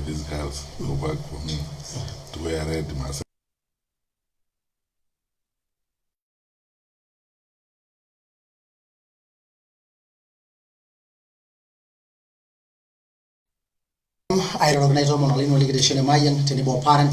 these girls who work for me to wear red myself. I recognize all monolin oligration Mayan tenebo parent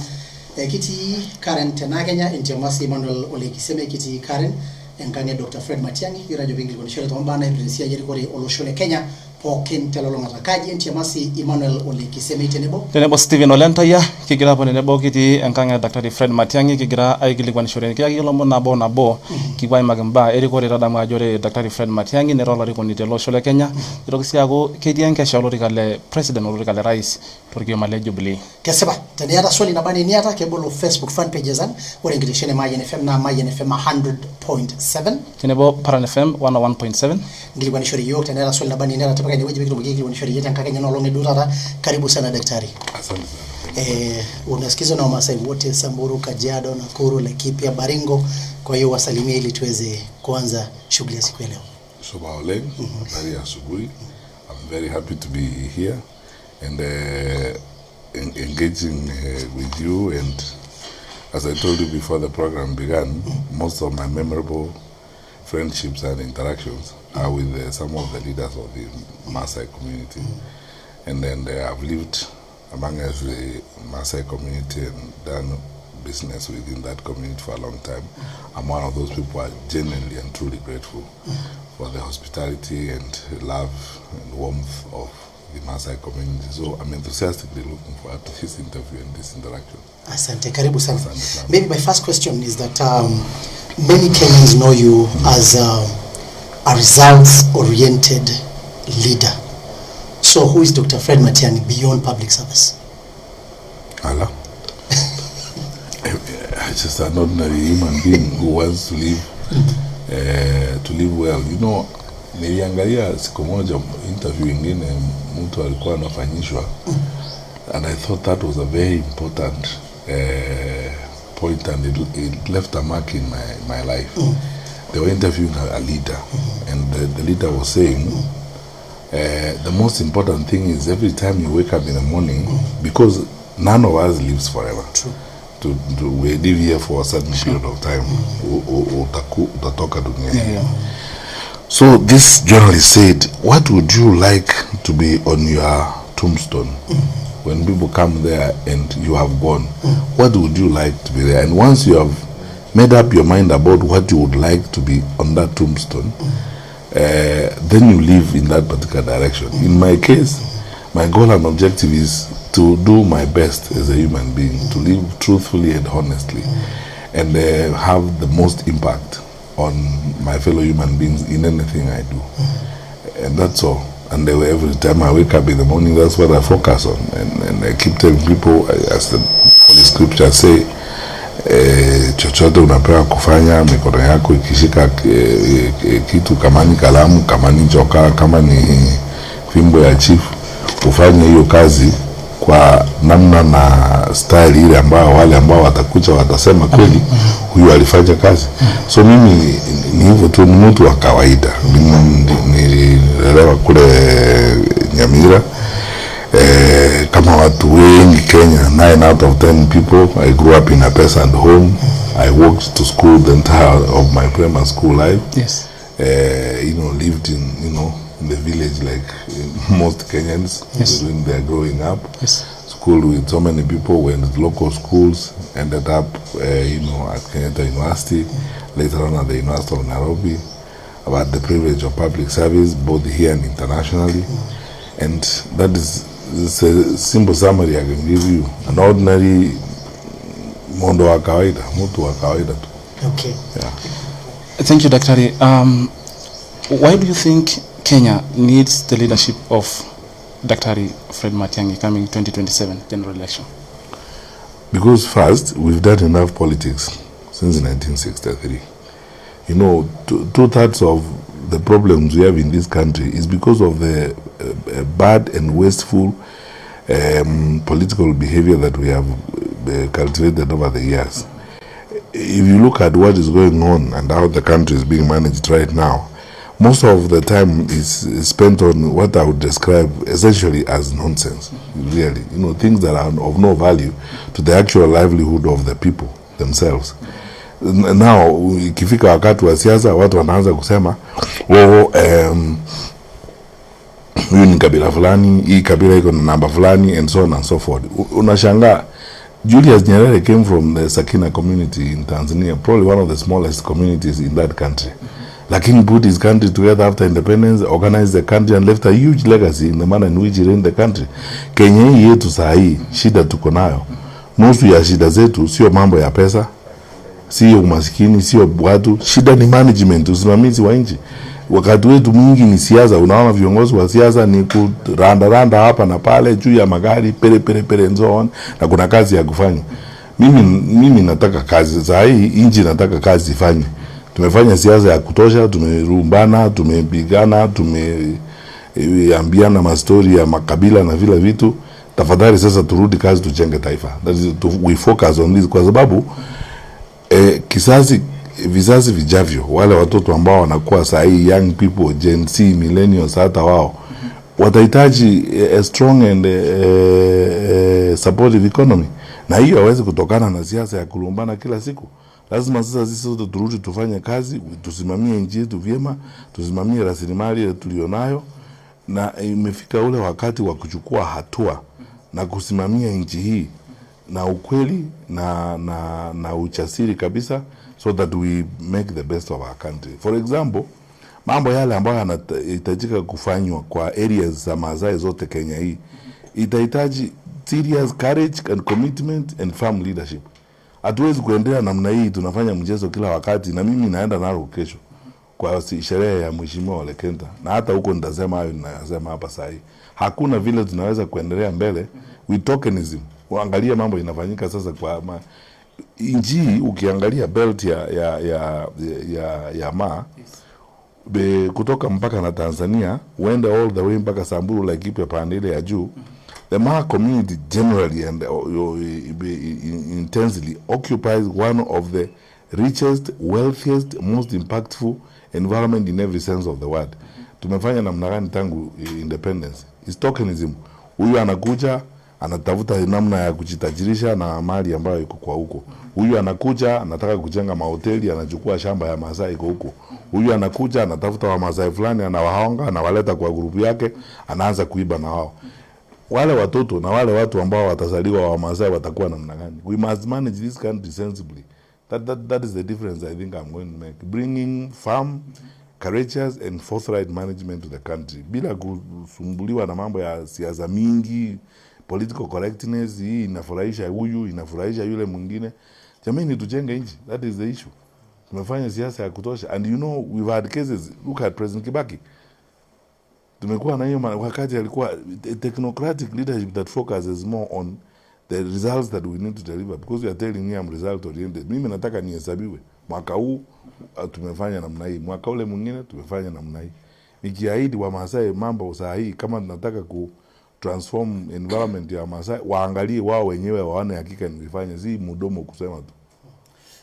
kiti Karen Tenagenya intiamasi Emmanuel Olegiseme kiti Karen enkanye Dr. Fred Matiang'i irajo bingi konishole tombana presidency yerikore oloshole Kenya pokin telolonga takaji intiamasi Emmanuel Olegiseme tenebo Steven Olentaya kigira pone nebo kiti enkanye Dr. Fred Matiang'i kigira aikilikwanishore kiaki lombo nabo 𝐊𝐈𝐄𝐒 erikore tadamu ajore Dr. Fred Matiang'i nerola rikoni teloshole Kenya irokisi ako ketii enkesha olorika le president olorika le rais torkioma le Jubilee. Kesipa teniata swali nabani niata kebolo Facebook fan pages ang ore ngirishene Maa FM na Maa FM 100.7 tenebo Paran FM 101.7 ngilikwanishore yok teniata swali nabani niata tapaka ni weje bikiro ngilikwanishore yeta nkakenya no longe durara. Karibu sana daktari. Asante sana. Unasikiza na Wamasai wote Samburu, Kajiado, Nakuru, Laikipia, Baringo, kwa hiyo wasalimie ili tuweze kuanza shughuli ya siku ya leo. Shobaoleng, very asubuhi. I'm very happy to be here and engaging with you, and as I told you before the program began, most of my memorable friendships and interactions are with some of the leaders of the Maasai community. And then I've lived among us the Maasai community and done business within that community for a long time. I'm one of those people who are genuinely and truly grateful for the hospitality and love and warmth of the Maasai community. So I'm enthusiastically looking forward to this interview and this interaction. Asante, karibu sana. Maybe my first question is that many Kenyans know you as a results-oriented leader. So who is Dr. Fred Matiang'i beyond public service? Allah. I'm just an ordinary human being who wants to live well. You know, niliangalia siku moja interview ingine mtu alikuwa anafanyishwa, and I thought that was a very important point, and it left a mark in my life. They were interviewing a leader, and the leader was saying, the most important thing is every time you wake up in the morning, because none of us lives forever. True. We live here for a certain period of time. So this journalist said, what would you like to be on your tombstone? When people come there and you have gone, what would you like to be there? And once you have made up your mind about what you would like to be on that tombstone, then you live in that particular direction. In my case, my goal and objective is to do my best as a human being, to live truthfully and honestly, and have the most impact on my fellow human beings in anything I do. And that's all. And every time I wake up in the morning, that's what I focus on. And I keep telling people, as the Holy Scripture say, chochote unapewa kufanya, mikono yako ikishika kitu, kama ni kalamu, kama ni joka, kama ni fimbo ya chief, ufanye hiyo kazi kwa namna na style ile ambao wale ambao watakuja watasema kweli huyu alifanya kazi. So mimi ni hivyo tu, mtu wa kawaida. Mimi nilelewa kule Nyamira, kama watu wengi Kenya, 9 out of 10 people. I grew up in a peasant home. I walked to school the entire of my primary school life. Yes. Lived in, in the village like most Kenyans. Yes. When they're growing up. Yes. Schooled with so many people, went to local schools, ended up, at Kenyatta University, later on at the University of Nairobi. About the privilege of public service, both here and internationally. And that is a simple summary I can give you. An ordinary mondo wa kawaida, mtu wa kawaida tu. Okay. Yeah. Thank you, Daktari. Why do you think Kenya needs the leadership of Dr. Fred Matiang'i coming 2027 general election? Because first, we've done enough politics since 1963. Two-thirds of the problems we have in this country is because of the bad and wasteful political behavior that we have cultivated over the years. If you look at what is going on and how the country is being managed right now, most of the time is spent on what I would describe essentially as nonsense, really. You know, things that are of no value to the actual livelihood of the people themselves. Now, ikifika wakati wa siasa, watu wanaanza kusema, huyu ni kabila fulani, hii kabila iko na namba fulani, and so on and so forth. Unashangaa, Julius Nyerere came from the Sakina community in Tanzania, probably one of the smallest communities in that country. Lakini put his country together after independence, organized the country and left a huge legacy in the manner in which he ran the country. Kenya hii yetu saa hii, shida tuko nayo. Nusu ya shida zetu sio mambo ya pesa, sio umaskini, sio watu. Shida ni management, usimamizi wa nchi. Wakati wetu mwingi ni siasa. Unaona viongozi wa siasa ni kuranda hapa na pale juu ya magari pele and so on, na kuna kazi ya kufanya. Mimi nataka kazi saa hii, nchi nataka kazi ifanye. Tumefanya siasa ya kutosha, tumerumbana, tumepigana, tumeambiana mastori ya makabila na vile vitu. Tafadhali sasa turudi kazi, tujenge taifa. That is, we focus on this, kwa sababu vizazi vijavyo, wale watoto ambao wanakuwa saa hii, young people, Gen Z, millennials, hata wao watahitaji a strong and supportive economy, na hiyo hawezi kutokana na siasa ya kulumbana kila siku. Lazima sasa sisi sote turudi tufanye kazi, tusimamie nchi yetu vyema, tusimamie rasilimali tulionayo, na imefika ule wakati wa kuchukua hatua na kusimamia nchi hii na ukweli na uchasiri kabisa, so that we make the best of our country. For example, mambo yale ambayo yanahitajika kufanywa kwa areas za Maasai zote Kenya hii, itahitaji serious courage and commitment and firm leadership. Hatuwezi kuendelea namna hii, tunafanya mchezo kila wakati, na mimi naenda Narok kesho kwa sherehe ya Mheshimiwa Ole Kenta, na hata huko nitasema hayo ninasema hapa sasa hivi. Hakuna vile tunaweza kuendelea mbele with tokenism. Uangalie mambo inafanyika sasa kwa inji. Ukiangalia belt ya Maa, kutoka mpaka na Tanzania, uende all the way mpaka Samburu, Laikipia pande ile ya juu. The Maa community generally and intensely occupies one of the richest, wealthiest, most impactful environment in every sense of the word. Tumefanya namna gani tangu independence? Is tokenism. Huyu anakuja, anatafuta namna ya kujitajirisha na mali ambayo iko kwa huko. Huyu anakuja, anataka kujenga mahoteli, anachukua shamba ya Maasai iko huko. Huyu anakuja, anatafuta wa Maasai fulani, anawahonga, anawaleta kwa grupu yake, anaanza kuiba na wao. Wale watoto na wale watu ambao watazaliwa wa Maasai watakuwa namna gani? We must manage this country sensibly. That is the difference I think I'm going to make. Bringing firm, courageous and forthright management to the country. Bila kusumbuliwa na mambo ya siasa mingi, political correctness, hii inafurahisha huyu, inafurahisha yule mwingine. Jamani, tujenge nchi. That is the issue. Tumefanya siasa ya kutosha. And you know, we've had cases. Look at President Kibaki. Tumekuwa na hiyo wakati alikuwa technocratic leadership that focuses more on the results that we need to deliver, because we are telling me I'm result oriented. Mimi nataka nihesabiwe. Mwaka huu tumefanya namna hii, mwaka ule mwingine tumefanya namna hii. Nikiahidi wa Maasai mambo saa hii, kama tunataka ku transform environment ya Maasai, waangalie wao wenyewe waone hakika nilifanya, si mdomo kusema tu.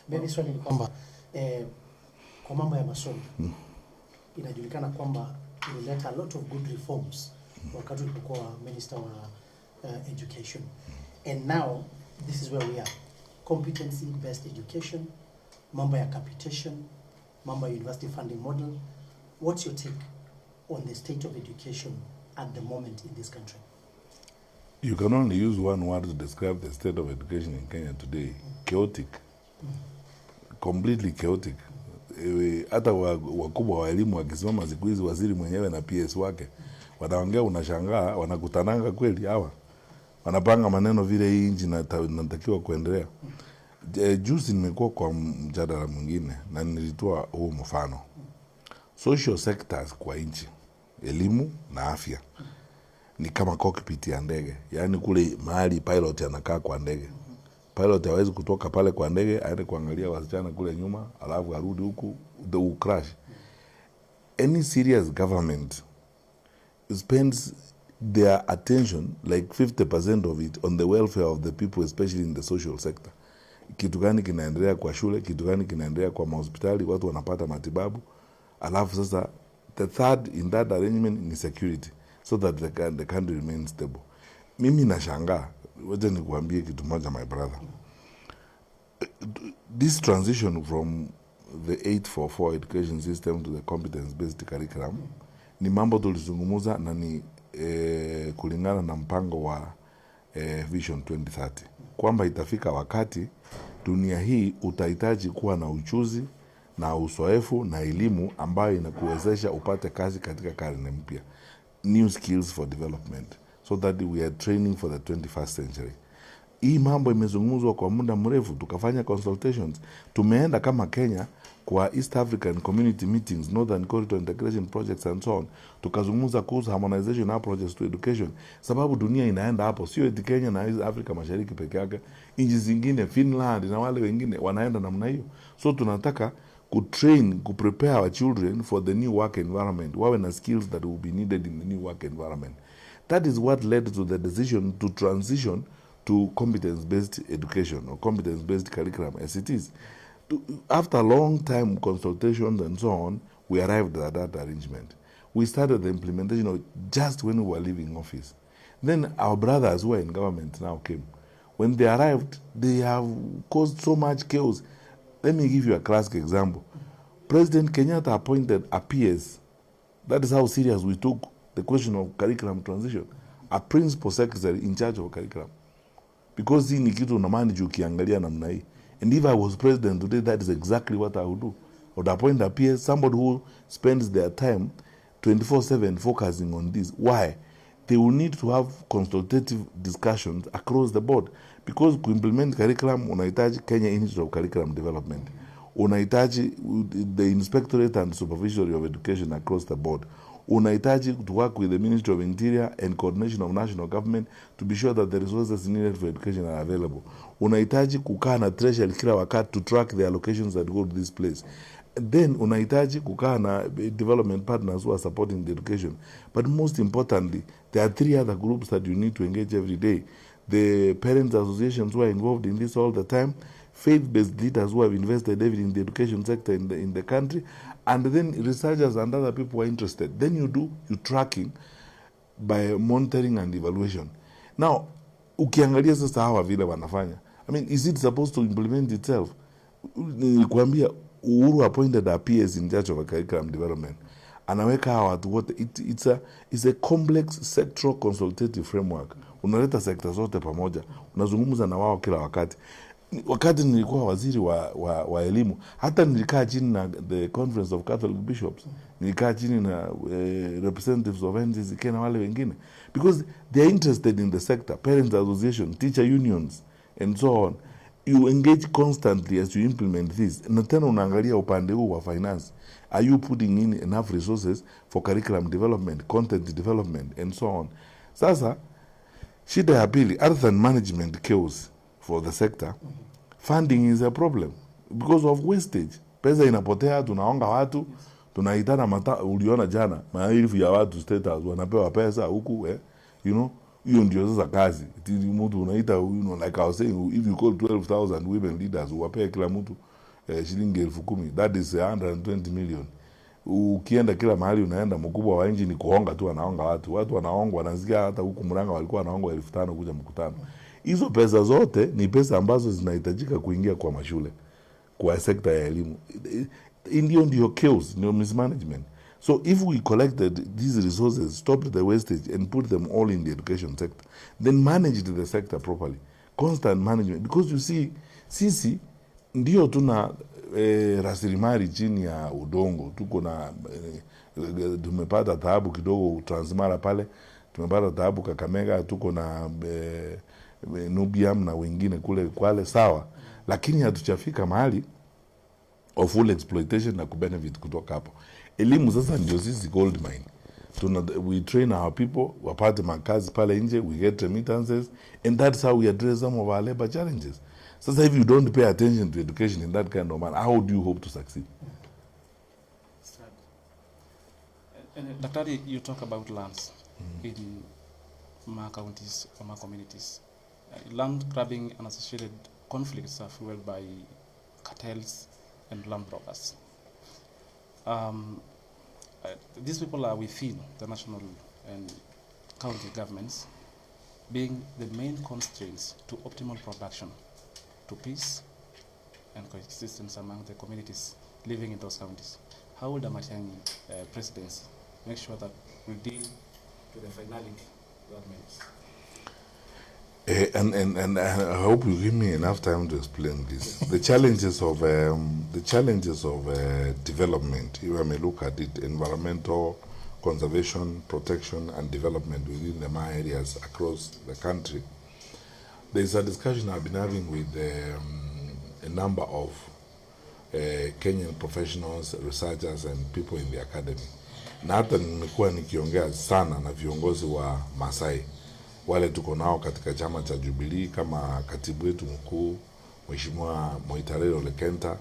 Mimi swali ni kwamba kwa mambo ya masomo inajulikana kwamba ilileta a lot of good reforms wakati ulikuwa minister wa education, and now this is where we are. Competency based education, mambo ya capitation, mambo ya university funding model. What's your take on the state of education at the moment in this country? You can only use one word to describe the state of education in Kenya today. Chaotic. Completely chaotic. Hata wakubwa wa elimu wakisimama siku hizi, waziri mwenyewe na PS wake wanaongea, unashangaa wanakutananga kweli hawa. Wanapanga maneno vile hii nchi inatakiwa kuendelea. Juzi nimekuwa kwa mjadala mwingine na nilitoa huo mfano. Social sectors kwa nchi, elimu na afya, ni kama cockpit ya ndege. Yaani kule mahali pilot anakaa kwa ndege. Pilot hawezi kutoka pale kwa ndege aende kuangalia wasichana kule nyuma alafu arudi huku, the crash. Any serious government spends their attention, like 50% of it, on the welfare of the people, especially in the social sector. Kitu gani kinaendelea kwa shule, kitu gani kinaendelea kwa hospitali, watu wanapata matibabu. Alafu sasa the third in that arrangement is security, so that the country remains stable. Mimi nashangaa, wacha nikuambie kitu moja, my brother. This transition from the 844 education system to the competence-based curriculum ni mambo tulizungumuza na ni kulingana na mpango wa Vision 2030, kwamba itafika wakati dunia hii utahitaji kuwa na ujuzi na uzoefu na elimu ambayo inakuwezesha upate kazi katika karne mpya, new skills for development, so that we are training for the 21st century. Hii mambo imezungumzwa kwa muda mrefu, tukafanya consultations, tumeenda kama Kenya kwa East African Community Meetings, Northern Corridor Integration Projects and so on, tukazungumza kuhusu harmonization approaches to education, sababu dunia inaenda hapo, sio eti Kenya na East Africa Mashariki peke yake, nchi zingine Finland na wale wengine wanaenda namna hiyo. So tunataka kutrain, kuprepare our children for the new work environment, wawe na skills that will be needed in the new work environment. That is what led to the decision to transition to competence-based education or competence-based curriculum as it is. After a long time consultations and so on, we arrived at that arrangement. We started the implementation of it just when we were leaving office. Then our brothers who are in government now came. When they arrived, they have caused so much chaos. Let me give you a classic example. President Kenyatta appointed a PS. That is how serious we took the question of curriculum transition. A principal secretary in charge of curriculum. Because hii ni kitu na manage ukiangalia namna hii. And if I was president today, that is exactly what I would do. I would appoint a PS, somebody who spends their time 24/7 focusing on this. Why? They will need to have consultative discussions across the board. Because to implement curriculum, unahitaji Kenya Institute of Curriculum Development. Unahitaji the Inspectorate and Supervisory of Education across the board. Unahitaji to work with the Ministry of Interior and coordination of national government to be sure that the resources needed for education are available. Unahitaji kukaa na treasury kila wakati to track the allocations that go to this place. Then unahitaji kukaa na development partners who are supporting the education. But most importantly, there are three other groups that you need to engage every day. The parents associations who are involved in this all the time, faith-based leaders who have invested heavily in the education sector in the country, and then researchers and other people who are interested. Then you do your tracking by monitoring and evaluation. Now, ukiangalia sasa hawa vile wanafanya, I mean, is it supposed to implement itself? Nilikwambia Uhuru appointed a PS in charge of a curriculum development. Anaweka hawa watu wote. It's a complex sectoral consultative framework. Unaleta sekta zote pamoja, unazungumza na wao kila wakati. Wakati nilikuwa waziri wa elimu, hata nilikaa chini na the Conference of Catholic Bishops, nilikaa chini na representatives of NCCK na wale wengine, because they are interested in the sector, parents association, teacher unions and so on. You engage constantly as you implement this. Na tena unaangalia upande huu wa finance. Are you putting in enough resources for curriculum development, content development and so on? Sasa shida ya pili, other than management chaos for the sector, funding is a problem because of wastage. Pesa inapotea, tunaonga watu, tunaitana uliona jana, maelfu ya watu state house wanapewa pesa huku, you know, hiyo ndio sasa kazi. Mtu unaita, you know, like I was saying, if you call 12,000 women leaders, uwapea kila mtu shilingi 10,000, that is 120 million. Ukienda kila mahali unaenda, mkubwa wa nchi ni kuonga tu, anaonga watu wanaongwa, wanasikia hata huku Murang'a walikuwa wanaongwa 5,000 kuja mkutano. Hizo pesa zote ni pesa ambazo zinahitajika kuingia kwa mashule, kwa sekta ya elimu. Ndio chaos, ndio mismanagement. So if we collected these resources, stopped the wastage and put them all in the education sector, then managed the sector properly, constant management, because you see, sisi ndio tuna rasilimali chini ya udongo, tuko na tumepata taabu kidogo Transmara pale, tumepata taabu Kakamega, tuko na Nubiam na wengine kule Kwale, sawa, lakini hatujafika mahali of full exploitation na kubenefit kutoka hapo. Elimu sasa ndio sisi gold mine. We train our people, wapate makazi pale nje, we get remittances, and that's how we address some of our labor challenges. Sasa if you don't pay attention to education in that kind of manner, how do you hope to succeed? And Daktari, you talk about lands in Maa counties or Maa communities. Land grabbing and associated conflicts are fueled by cartels and land robbers. these people are, we feel, the national and county governments being the main constraints to optimal production, to peace and coexistence among the communities living in those counties. How will the Matiang'i presidency make sure that we deal to the finality governments? And I hope you give me enough time to explain this. The challenges of development, if I may look at it, environmental conservation, protection, and development within the Maa areas across the country. There's a discussion I've been having with a number of Kenyan professionals, researchers, and people in the academy. Na hata nimekuwa nikiongea sana na viongozi wa Masai wale tuko nao katika chama cha Jubilee kama katibu wetu mkuu Mheshimiwa Moitarero Lekenta,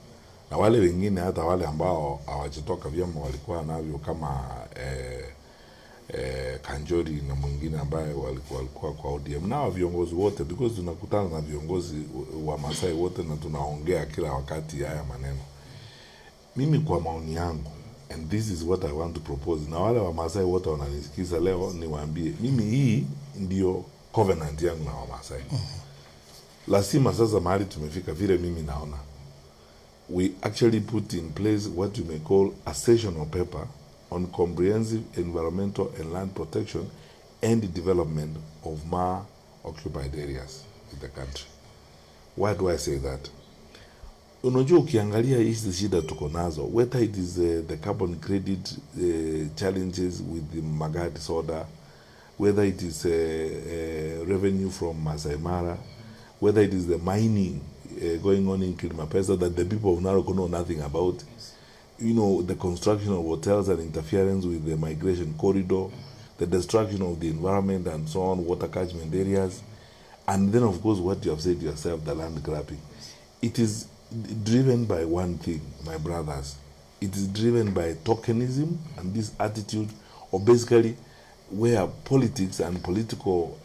na wale wengine hata wale ambao hawajatoka vyama walikuwa navyo kama Kanjori na mwingine ambaye walikuwa kwa ODM, na viongozi wote, because tunakutana na viongozi wa Masai wote na tunaongea kila wakati haya maneno. Mimi kwa maoni yangu, and this is what I want to propose, na wale wa Masai wote wananisikiza leo niwaambie, mimi hii ndio covenant yangu na wa Masai. Lazima sasa mahali tumefika vile mimi naona, we actually put in place what you may call a sessional paper on comprehensive environmental and land protection and the development of Maa occupied areas in the country. Why do I say that? Unajua ukiangalia hizi shida tuko nazo, whether it is the carbon credit challenges with the magadi soda, whether it is revenue from Masai Mara, whether it is the mining going on in Kilimapesa that the people of Narok know nothing about, you know, the construction of hotels and interference with the migration corridor, the destruction of the environment and so on, water catchment areas, and then of course what you have said yourself, the land grabbing. It is driven by one thing, my brothers. It is driven by tokenism and this attitude of basically where politics and political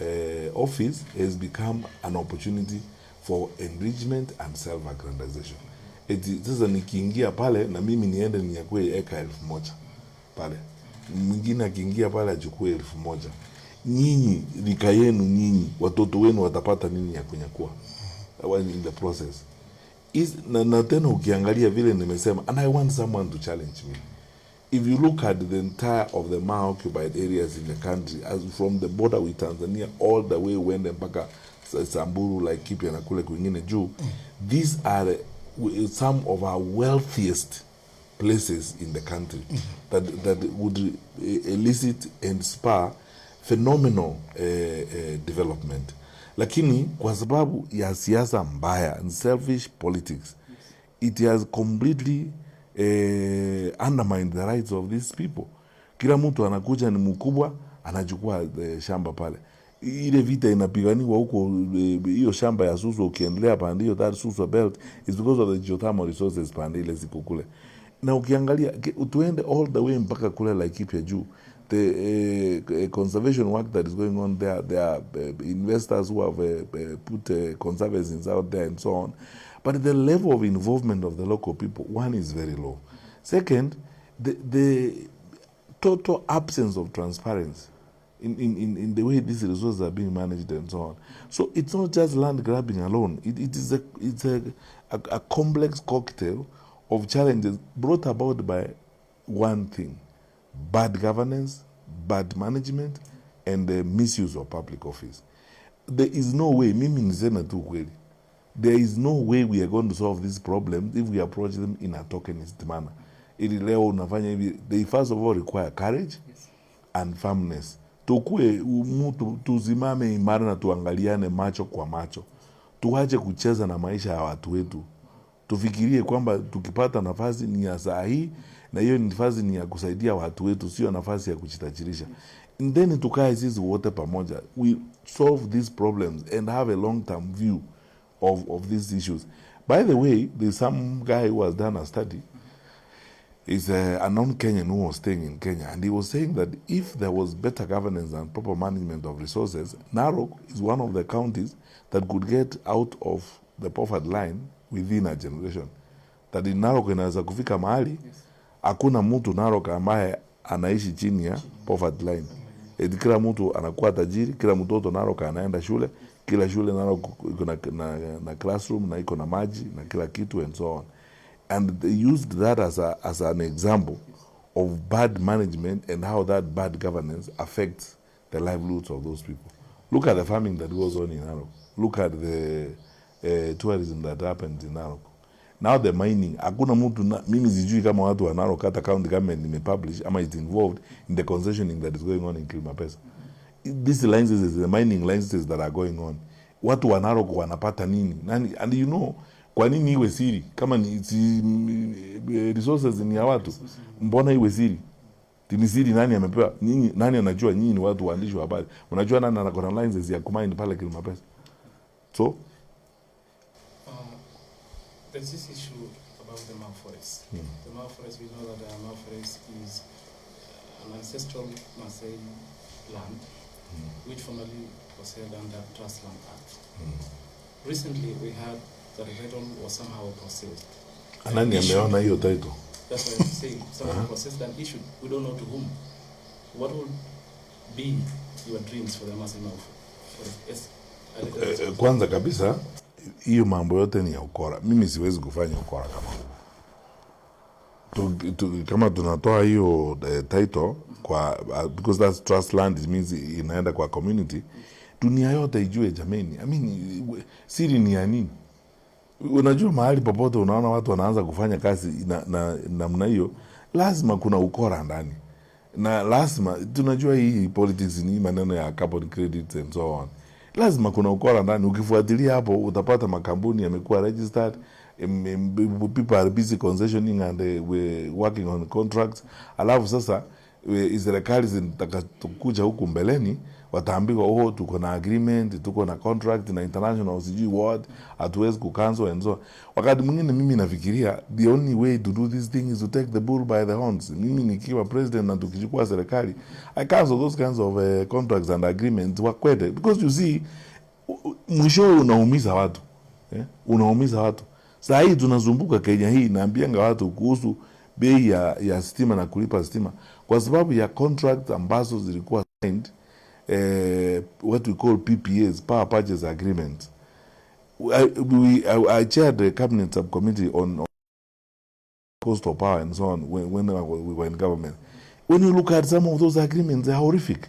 office has become an opportunity for enrichment and self-aggrandization. Sasa nikiingia pale na mimi niende niakue eka 1,000 pale, mwingine akiingia pale achukue 1,000, nyinyi rika yenu, nyinyi watoto wenu watapata nini ya kunyakua in the process? Na tena ukiangalia vile nimesema, and I want someone to challenge me. If you look at the entire of the Maa occupied areas in the country, as from the border with Tanzania all the way wende mpaka Samburu, Laikipia na kule kwingine juu, these are some of our wealthiest places in the country that would elicit and spur phenomenal development. Lakini kwa sababu ya siasa mbaya and selfish politics, it has completely undermined the rights of these people. Kila mtu anakuja ni mkubwa, anachukua shamba pale. Ile vita inapiganiwa huko, hiyo shamba ya Suswa ukiendelea pande hiyo, that Suswa belt is because of the geothermal resources pande ile ziko kule. Na ukiangalia tuende all the way mpaka kule Laikipia juu, the conservation work that is going on there, there are investors who have put conservancies out there and so on, but the level of involvement of the local people, one, is very low. Second, the total absence of transparency in the way these resources are being managed and so on. So it's not just land grabbing alone. It's a complex cocktail of challenges brought about by one thing: bad governance, bad management, and the misuse of public office. There is no way, mimi niseme tu kweli, there is no way we are going to solve these problems if we approach them in a tokenist manner. Ili leo unafanya hivi, they first of all require courage, yes, and firmness. Tukue mtu tuzimame imara na tuangaliane macho kwa macho. Tuache kucheza na maisha ya watu wetu. Tufikirie kwamba tukipata nafasi ni ya saa hii, na hiyo nafasi ni ya kusaidia watu wetu, sio nafasi ya kuchitachirisha. And then tukae sisi wote pamoja, we solve these problems and have a long-term view of these issues. By the way, there's some guy who has done a study. He's a non-Kenyan who was staying in Kenya, and he was saying that if there was better governance and proper management of resources, Narok is one of the counties that could get out of the poverty line within a generation. That in Narok inaweza kufika mahali, hakuna mtu Narok ambaye anaishi chini ya poverty line. Kila mtu anakuwa tajiri, kila mtoto Narok anaenda shule, kila shule Narok iko na classroom na iko na maji na kila kitu and so on. And they used that as an example of bad management and how that bad governance affects the livelihoods of those people. Look at the farming that goes on in Narok. Look at the tourism that happens in Narok. Now the mining, hakuna mtu mimi sijui kama watu wa Narok hata county government imepublish ama is involved in the concessioning that is going on in 𝐍𝐶𝐓. These licenses, the mining licenses that are going on, watu wa Narok wanapata nini? And you know, kwa nini iwe siri? Kama ni resources ni ya watu, mbona iwe siri? Ni siri nani amepewa? Nani anajua? Nyinyi ni watu waandishi wa habari. Mnajua nani ana licenses ya kumine pale 𝐍𝐶𝐓? So there's this issue about the Maa forest. The Maa forest, we know that the Maa forest is an ancestral Maasai land, which formerly was held under Trust Land Act. Recently, we heard that the title was somehow processed. Anani ameona hiyo title? That's what I'm saying. Somehow processed and issued. We don't know to whom. What would be your dreams for the Maasai Maa forest? Yes. Kwanza kabisa, hiyo mambo yote ni ya ukora. Mimi siwezi kufanya ukora kama tunatoa hiyo title kwa because that's trust land, it means inaenda kwa community. Dunia yote ijue jameni. I mean, siri ni ya nini? Unajua mahali popote unaona watu wanaanza kufanya kazi namna hiyo, lazima kuna ukora ndani. Na lazima tunajua hii politics ni maneno ya carbon credits and so on. Lazima kuna ukora ndani. Ukifuatilia hapo utapata makampuni yamekuwa registered, people are busy concessioning and we working on contracts. Alafu sasa serikali zitakazokuja huku mbeleni wataambiwa tuko na agreement, tuko na contract na international sijui what, hatuwezi kucancel and so. Wakati mwingine mimi nafikiria the only way to do this thing is to take the bull by the horns. Mimi nikiwa president na tukichukua serikali, I cancel those kinds of contracts and agreements wakwete, because you see mwisho unaumiza watu. Unaumiza watu. Sasa hii tunazunguka Kenya hii naambianga watu kuhusu bei ya stima na kulipa stima kwa sababu ya contract ambazo zilikuwa signed, what we call PPAs, Power Purchase Agreements. I chaired the cabinet subcommittee on cost of power and so on when we were in government. When you look at some of those agreements, they're horrific.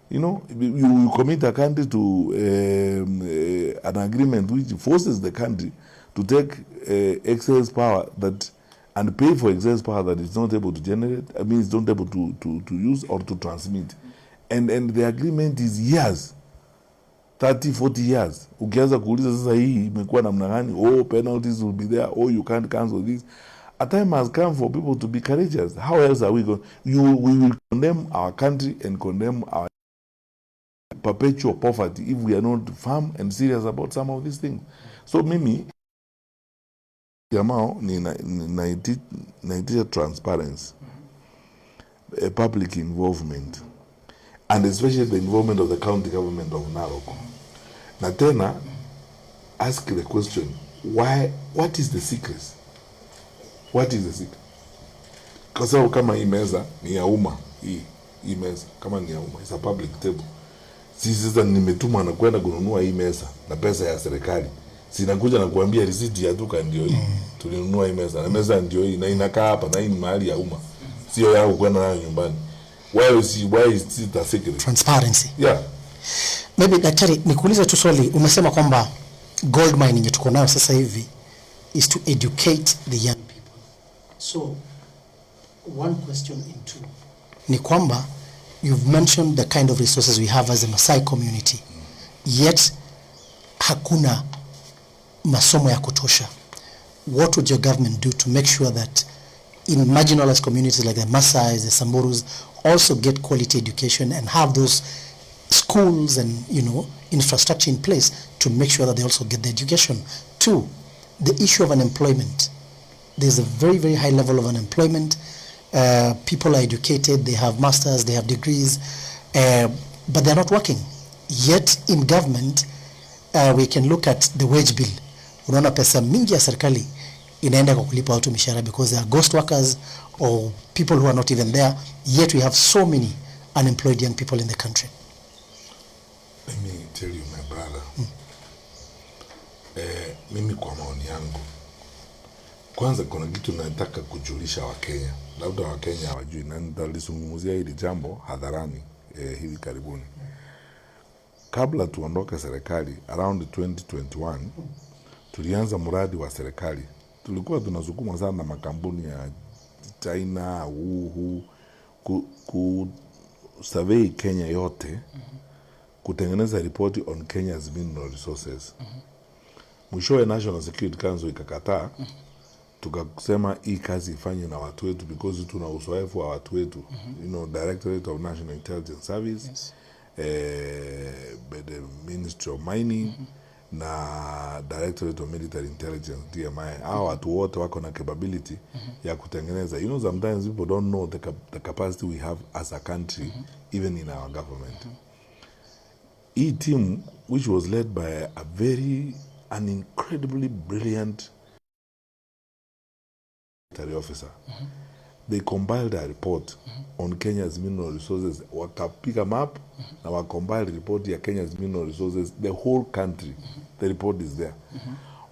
You know, you commit a country to an agreement which forces the country to take excess power and pay for excess power that it's not able to generate. I mean, it's not able to use or to transmit. And the agreement is years, 30, 40 years. Ukianza kuuliza sasa hii imekuwa namna gani? Penalties will be there. You can't cancel this. A time has come for people to be courageous. How else are we going? We will condemn our country and condemn our perpetual poverty if we are not firm and serious about some of these things. So mimi jamao naitisha transparency, public involvement, and especially the involvement of the county government of Narok. Na tena ask the question, what is the secret? What is the secret? Kwa sababu kama hii meza ni ya umma, hii meza kama ni ya umma, it's a public table. Sisi sasa nimetuma na kwenda kununua hii meza na pesa ya serikali. Sinakuja na kuambia receipt ya duka ndio hii. Tulinunua hii meza na meza ndio hii na inakaa hapa na hii ni mahali ya umma. Sio yao kwenda nayo nyumbani. Why is it a secret? Transparency. Yeah. Maybe daktari nikuulize tu swali, umesema kwamba gold mining tuko nayo sasa hivi is to educate the young people. So one question in two ni kwamba you've mentioned the kind of resources we have as a Maasai community, yet hakuna masomo ya kutosha. What would your government do to make sure that in marginalized communities like the Maasai, the Samburus also get quality education and have those schools and infrastructure in place to make sure that they also get the education? Two, the issue of unemployment. There's a very, very high level of unemployment. People are educated, they have masters, they have degrees, but they're not working. Yet in government, we can look at the wage bill. Unaona pesa mingi ya serikali inaenda kwa kulipa watu mishahara, because there are ghost workers or people who are not even there, yet we have so many unemployed young people in the country. Let me tell you, my brother. Mimi kwa maoni yangu, kwanza kuna kitu nataka kujulisha Wakenya, labda Wakenya hawajui, na nitalizungumzia hili jambo hadharani hivi karibuni. Kabla tuondoke serikali around 2021, tulianza mradi wa serikali. Tulikuwa tunasukuma sana makampuni ya China ku survey Kenya yote, kutengeneza ripoti on Kenya's mineral resources. Mwishowe National Security Council ikakataa, tukasema hii kazi ifanye na watu wetu, because tuna uzoefu wa watu wetu, you know, Directorate of National Intelligence Service, the Ministry of Mining, na Directorate of Military Intelligence, DMI. Hao watu wote wako na capability ya kutengeneza. You know, sometimes people don't know the capacity we have as a country, even in our government. Hii team, which was led by an incredibly brilliant military officer, they compiled a report on Kenya's mineral resources. Wakapiga map na wacompiled report ya Kenya's mineral resources, the whole country. The report is there.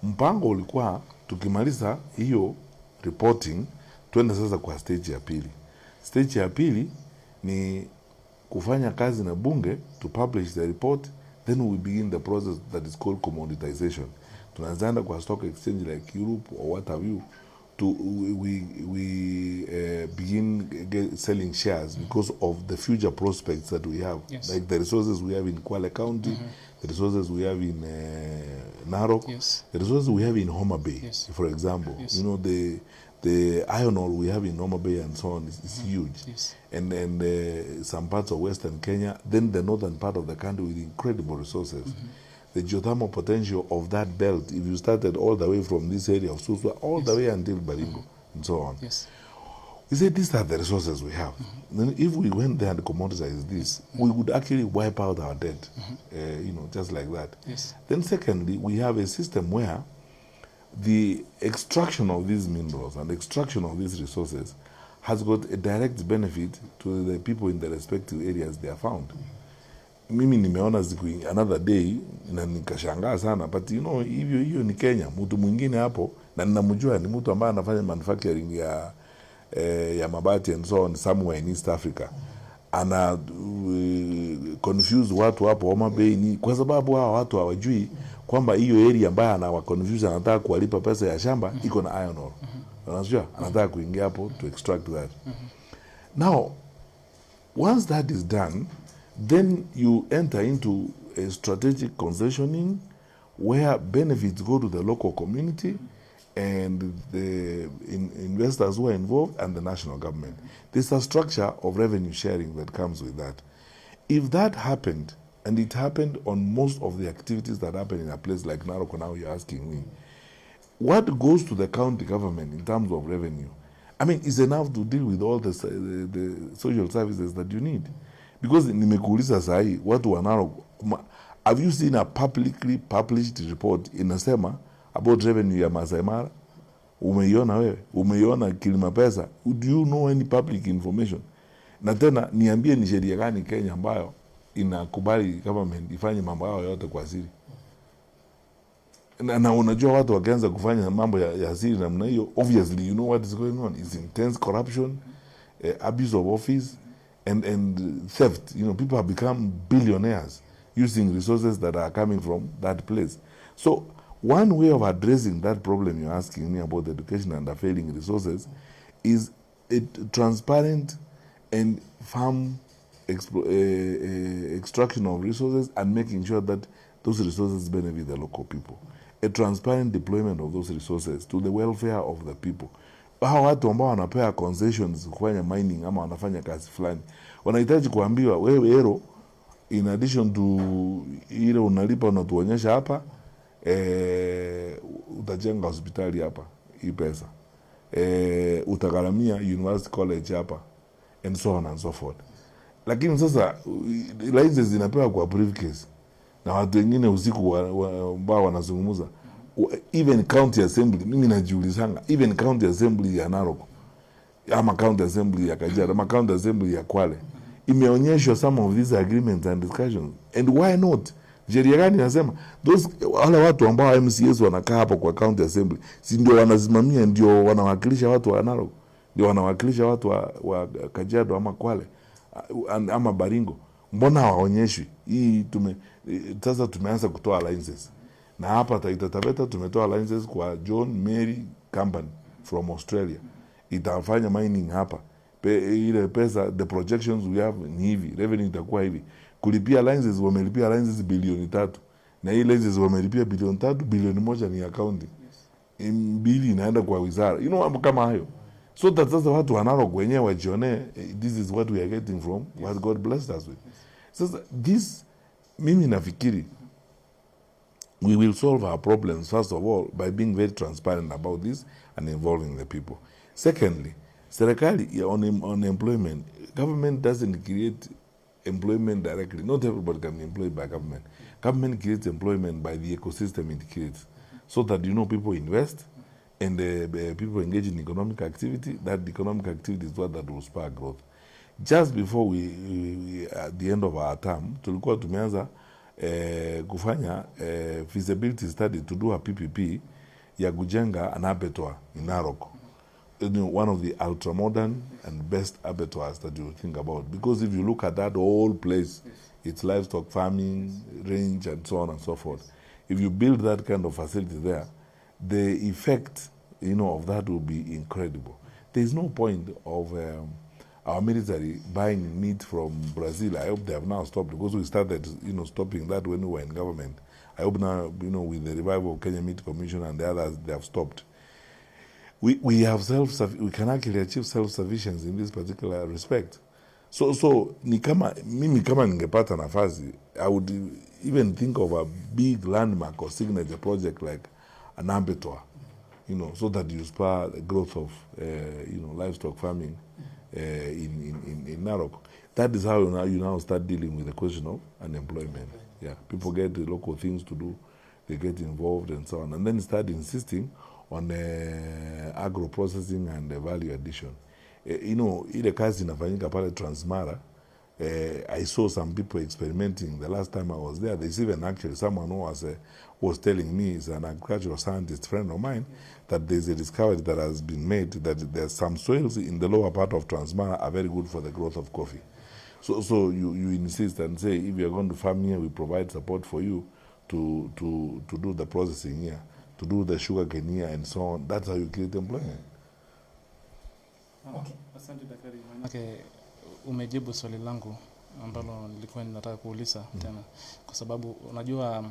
Mpango ulikuwa tukimaliza hiyo reporting, tuende sasa kwa stage ya pili. Stage ya pili ni kufanya kazi na bunge to publish the report, then we begin the process that is called commoditization. Tunaanza kwa stock exchange like Europe or what have you, we begin selling shares because of the future prospects that we have. Yes. Like the resources we have in Kwale County, the resources we have in Narok, the resources we have in Homa Bay, for example. You know, the iron ore we have in Homa Bay and so on is huge. And some parts of Western Kenya, then the northern part of the country with incredible resources. The geothermal potential of that belt, if you started all the way from this area of Suswa, all the way until Baringo, and so on. We said these are the resources we have. Then if we went there and commoditized this, we would actually wipe out our debt, you know, just like that. Then secondly, we have a system where the extraction of these minerals and extraction of these resources has got a direct benefit to the people in the respective areas they are found. Mimi nimeona another day na nikashangaa sana, but you know, hiyo ni Kenya. Mtu mwingine hapo, na ninamjua, ni mtu ambaye anafanya manufacturing ya mabati and so on somewhere in East Africa. Ana confuse watu hapo Homa Bay, ni kwa sababu hao watu hawajui kwamba hiyo area ambayo anawa confuse, anataka kuwalipa pesa ya shamba iko na iron ore. Unajua, anataka kuingia hapo to extract that. Now, once that is done, then you enter into a strategic concessioning where benefits go to the local community and the investors who are involved and the national government. There's a structure of revenue sharing that comes with that. If that happened, and it happened on most of the activities that happen in a place like Narok, now you're asking me, what goes to the county government in terms of revenue, I mean, is enough to deal with all the social services that you need. Because nimekuuliza sahi, watu wa Narok, have you seen a publicly published report inasema about revenue ya Masai Mara? Umeiona wewe? Umeiona Kilima Pesa? Do you know any public information? Na tena niambie ni sheria gani Kenya ambayo inakubali government ifanye mambo yao yote kwa siri? Na unajua watu wakianza kufanya mambo ya siri namna hiyo, obviously you know what is going on. It's intense corruption, abuse of office, and theft. You know, people have become billionaires using resources that are coming from that place. So one way of addressing that problem you're asking me about education and the failing resources is a transparent and firm extraction of resources and making sure that those resources benefit the local people. A transparent deployment of those resources to the welfare of the people. Hao watu ambao wanapewa concessions kufanya mining ama wanafanya kazi fulani, wanahitaji kuambiwa, wewe hero, in addition to ile unalipa unatuonyesha hapa, utajenga hospitali hapa, hii pesa, utagharamia university college hapa, and so on and so forth. Lakini sasa license zinapewa kwa briefcase, na watu wengine usiku ambao wanazungumza, even county assembly, mimi najiulizanga, even county assembly ya Narok, ama county assembly ya Kajiado, ama county assembly ya Kwale, imeonyeshwa some of these agreements and discussions. And why not? Sheria gani nasema wale watu ambao MCAs wanakaa hapo kwa county assembly, si ndio wanasimamia, ndio wanawakilisha watu wa Narok, ndio wanawakilisha watu wa Kajiado ama Kwale ama Baringo. Mbona hawaonyeshwi? Hii sasa tumeanza kutoa licenses. Na hapa Taita Taveta tumetoa licenses kwa John Mary Company from Australia. Itafanya mining hapa. Ile pesa, the projections we have ni hivi, revenue itakuwa hivi. Kulipia licenses, wamelipia licenses bilioni 3. Na hii licenses wamelipia bilioni 3, bilioni 1 ni accounting. Mbili inaenda kwa wizara. Mambo kama hayo. So that sasa watu wa Narok wenyewe wajione, this is what we are getting from what God blessed us with. Sasa this, mimi nafikiri, we will solve our problems first of all by being very transparent about this and involving the people. Secondly, serikali on employment, government doesn't create employment directly. Not everybody can be employed by government. Government creates employment by the ecosystem it creates, so that people invest and people engage in economic activity. That economic activity is what that will spark growth. Just before we at the end of our term, tulikuwa tumeanza kufanya feasibility study to do a PPP ya kujenga an abattoir in Narok. One of the ultra modern and best abattoirs that you think about, because if you look at that whole place, it's livestock farming, range, and so on and so forth. If you build that kind of facility there, the effect of that will be incredible. There is no point of our military buying meat from Brazil. I hope they have now stopped, because we started stopping that when we were in government. I hope now with the revival of Kenya Meat Commission and the others, they have stopped. We have we can actually achieve self-sufficiency in this particular respect. So mimi kama ningepata nafasi, I would even think of a big landmark or signature project like an abattoir, so that you spur the growth of livestock farming in Narok. That is how you now start dealing with the question of unemployment. Yeah, people get the local things to do, they get involved and so on, and then start insisting on agro processing and value addition. Ile kazi inafanyika pale Transmara. I saw some people experimenting the last time I was there. There's even actually someone who was telling me, is an agricultural scientist friend of mine, that there's a discovery that has been made that there's some soils in the lower part of Transmara are very good for the growth of coffee. So you insist and say, if you're going to farm here, we provide support for you to do the processing here, to do the sugar cane here and so on. That's how you create employment. Okay. Asante daktari. Manake umejibu swali langu ambalo nilikuwa ninataka kuuliza tena, kwa sababu unajua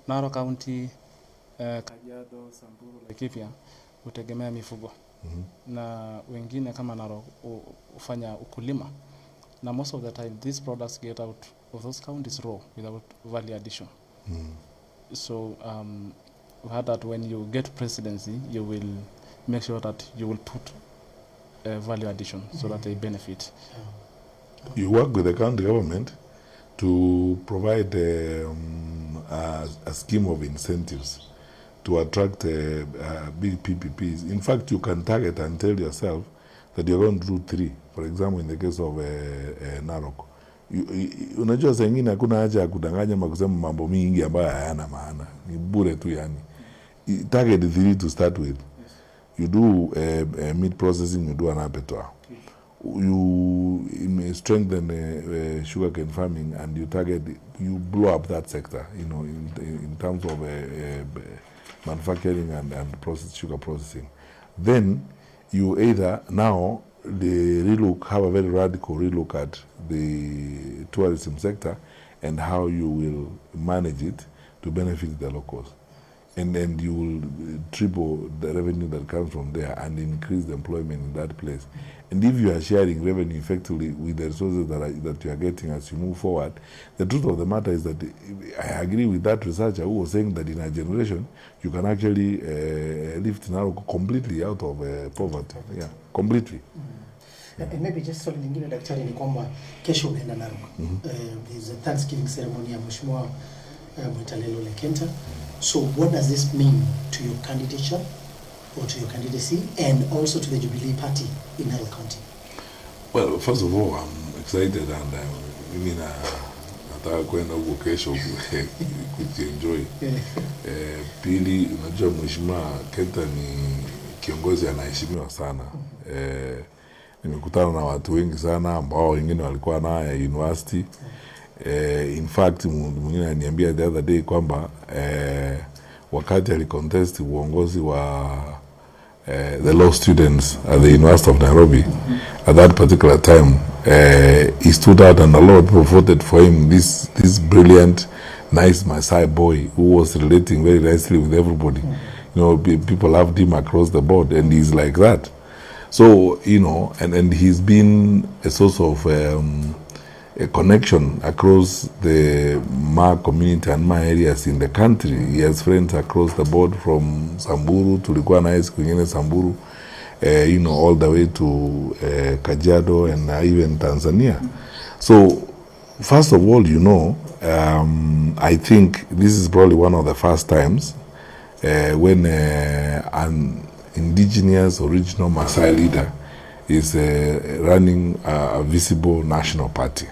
Narok County, Kajiado, Samburu, Laikipia hutegemea mifugo. Na wengine kama Narok ufanya ukulima. Na most of the time these products get out of those counties raw without value addition. So we had that when you get presidency, you will make sure that you will put value addition so that they benefit. You work with the county government to provide a scheme of incentives to attract big PPPs. In fact, you can target and tell yourself that you're going to do 3. For example, in the case of Narok, unajua saa nyingine hakuna haja ya kudanganya kusema mambo mingi ambayo hayana maana, ni bure tu yani. Target 3 to start with. You do meat processing, you do an abattoir. You strengthen sugarcane farming, and you blow up that sector, in terms of manufacturing and sugar processing. Then you either now have a very radical relook at the tourism sector and how you will manage it to benefit the locals. And then you will triple the revenue that comes from there and increase the employment in that place. And if you are sharing revenue effectively with the resources that you are getting as you move forward, the truth of the matter is that I agree with that researcher who was saying that in a generation, you can actually lift Narok completely out of poverty. Yeah, completely. And maybe just swali lingine daktari ni kwamba kesho unaenda Narok. There's a Thanksgiving ceremony ya Mheshimiwa Mwitalelo Lekenta. So what does this mean to your candidature or to your candidacy and also to the Jubilee Party in Narok County? Well, first of all, I'm excited and nataka kwenda huko kesho kujienjoy. Pili, unajua Mheshimiwa Kenta ni kiongozi anaheshimiwa sana. Nimekutana na watu wengi sana ambao wengine walikuwa naye university. In fact, mwingine aliniambia the other day kwamba wakati alicontest uongozi wa the law students at the University of Nairobi, at that particular time, he stood out and a lot of people voted for him. This brilliant, nice Maasai boy who was relating very nicely with everybody. You know, people loved him across the board, and he's like that. So, you know, and he's been a source of a connection across the Maa community and Maa areas in the country. He has friends across the board from Samburu, tulikuwa naye siku nyingine Samburu, you know, all the way to Kajiado and even Tanzania. So, first of all, you know, I think this is probably one of the first times when an indigenous original Maasai leader is running a visible national party.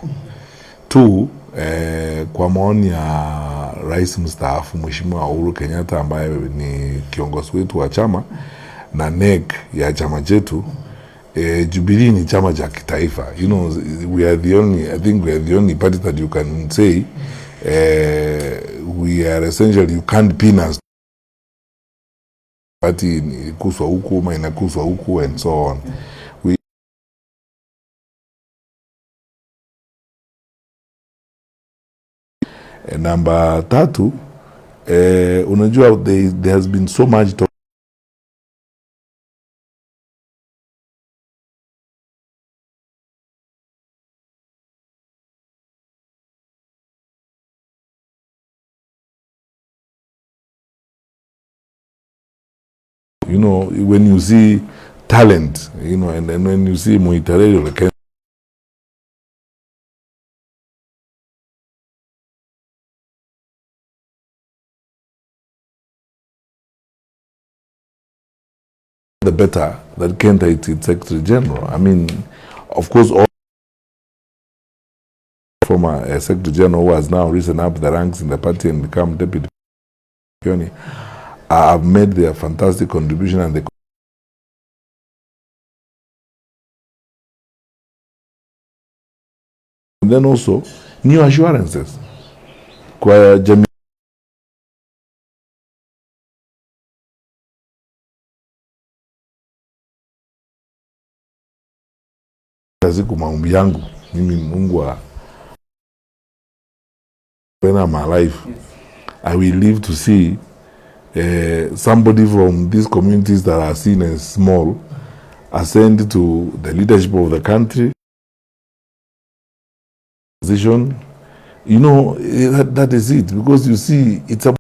Two, kwa maoni ya Rais mstaafu Mheshimiwa Uhuru Kenyatta ambaye ni kiongozi wetu wa chama na NEC ya chama chetu, Jubilee ni chama cha kitaifa. You know, I think we are the only party that you can say we are essentially, you can't pin us party kuswa huku ama inakuswa huku and so on. Number tatu, unajua there has been so much talk you know, when you see talent, you know, and then when you see Muitareri like the better that Kenta its Secretary General. I mean, of course, all former Secretary General who has now risen up the ranks in the party and become Deputy Pioni have made their fantastic contribution, and then also new assurances kwa jamii kaziku maombi yangu mimi Mungu when my life I will live to see somebody from these communities that are seen as small ascend to the leadership of the country position. You know, that is it, because you see it's a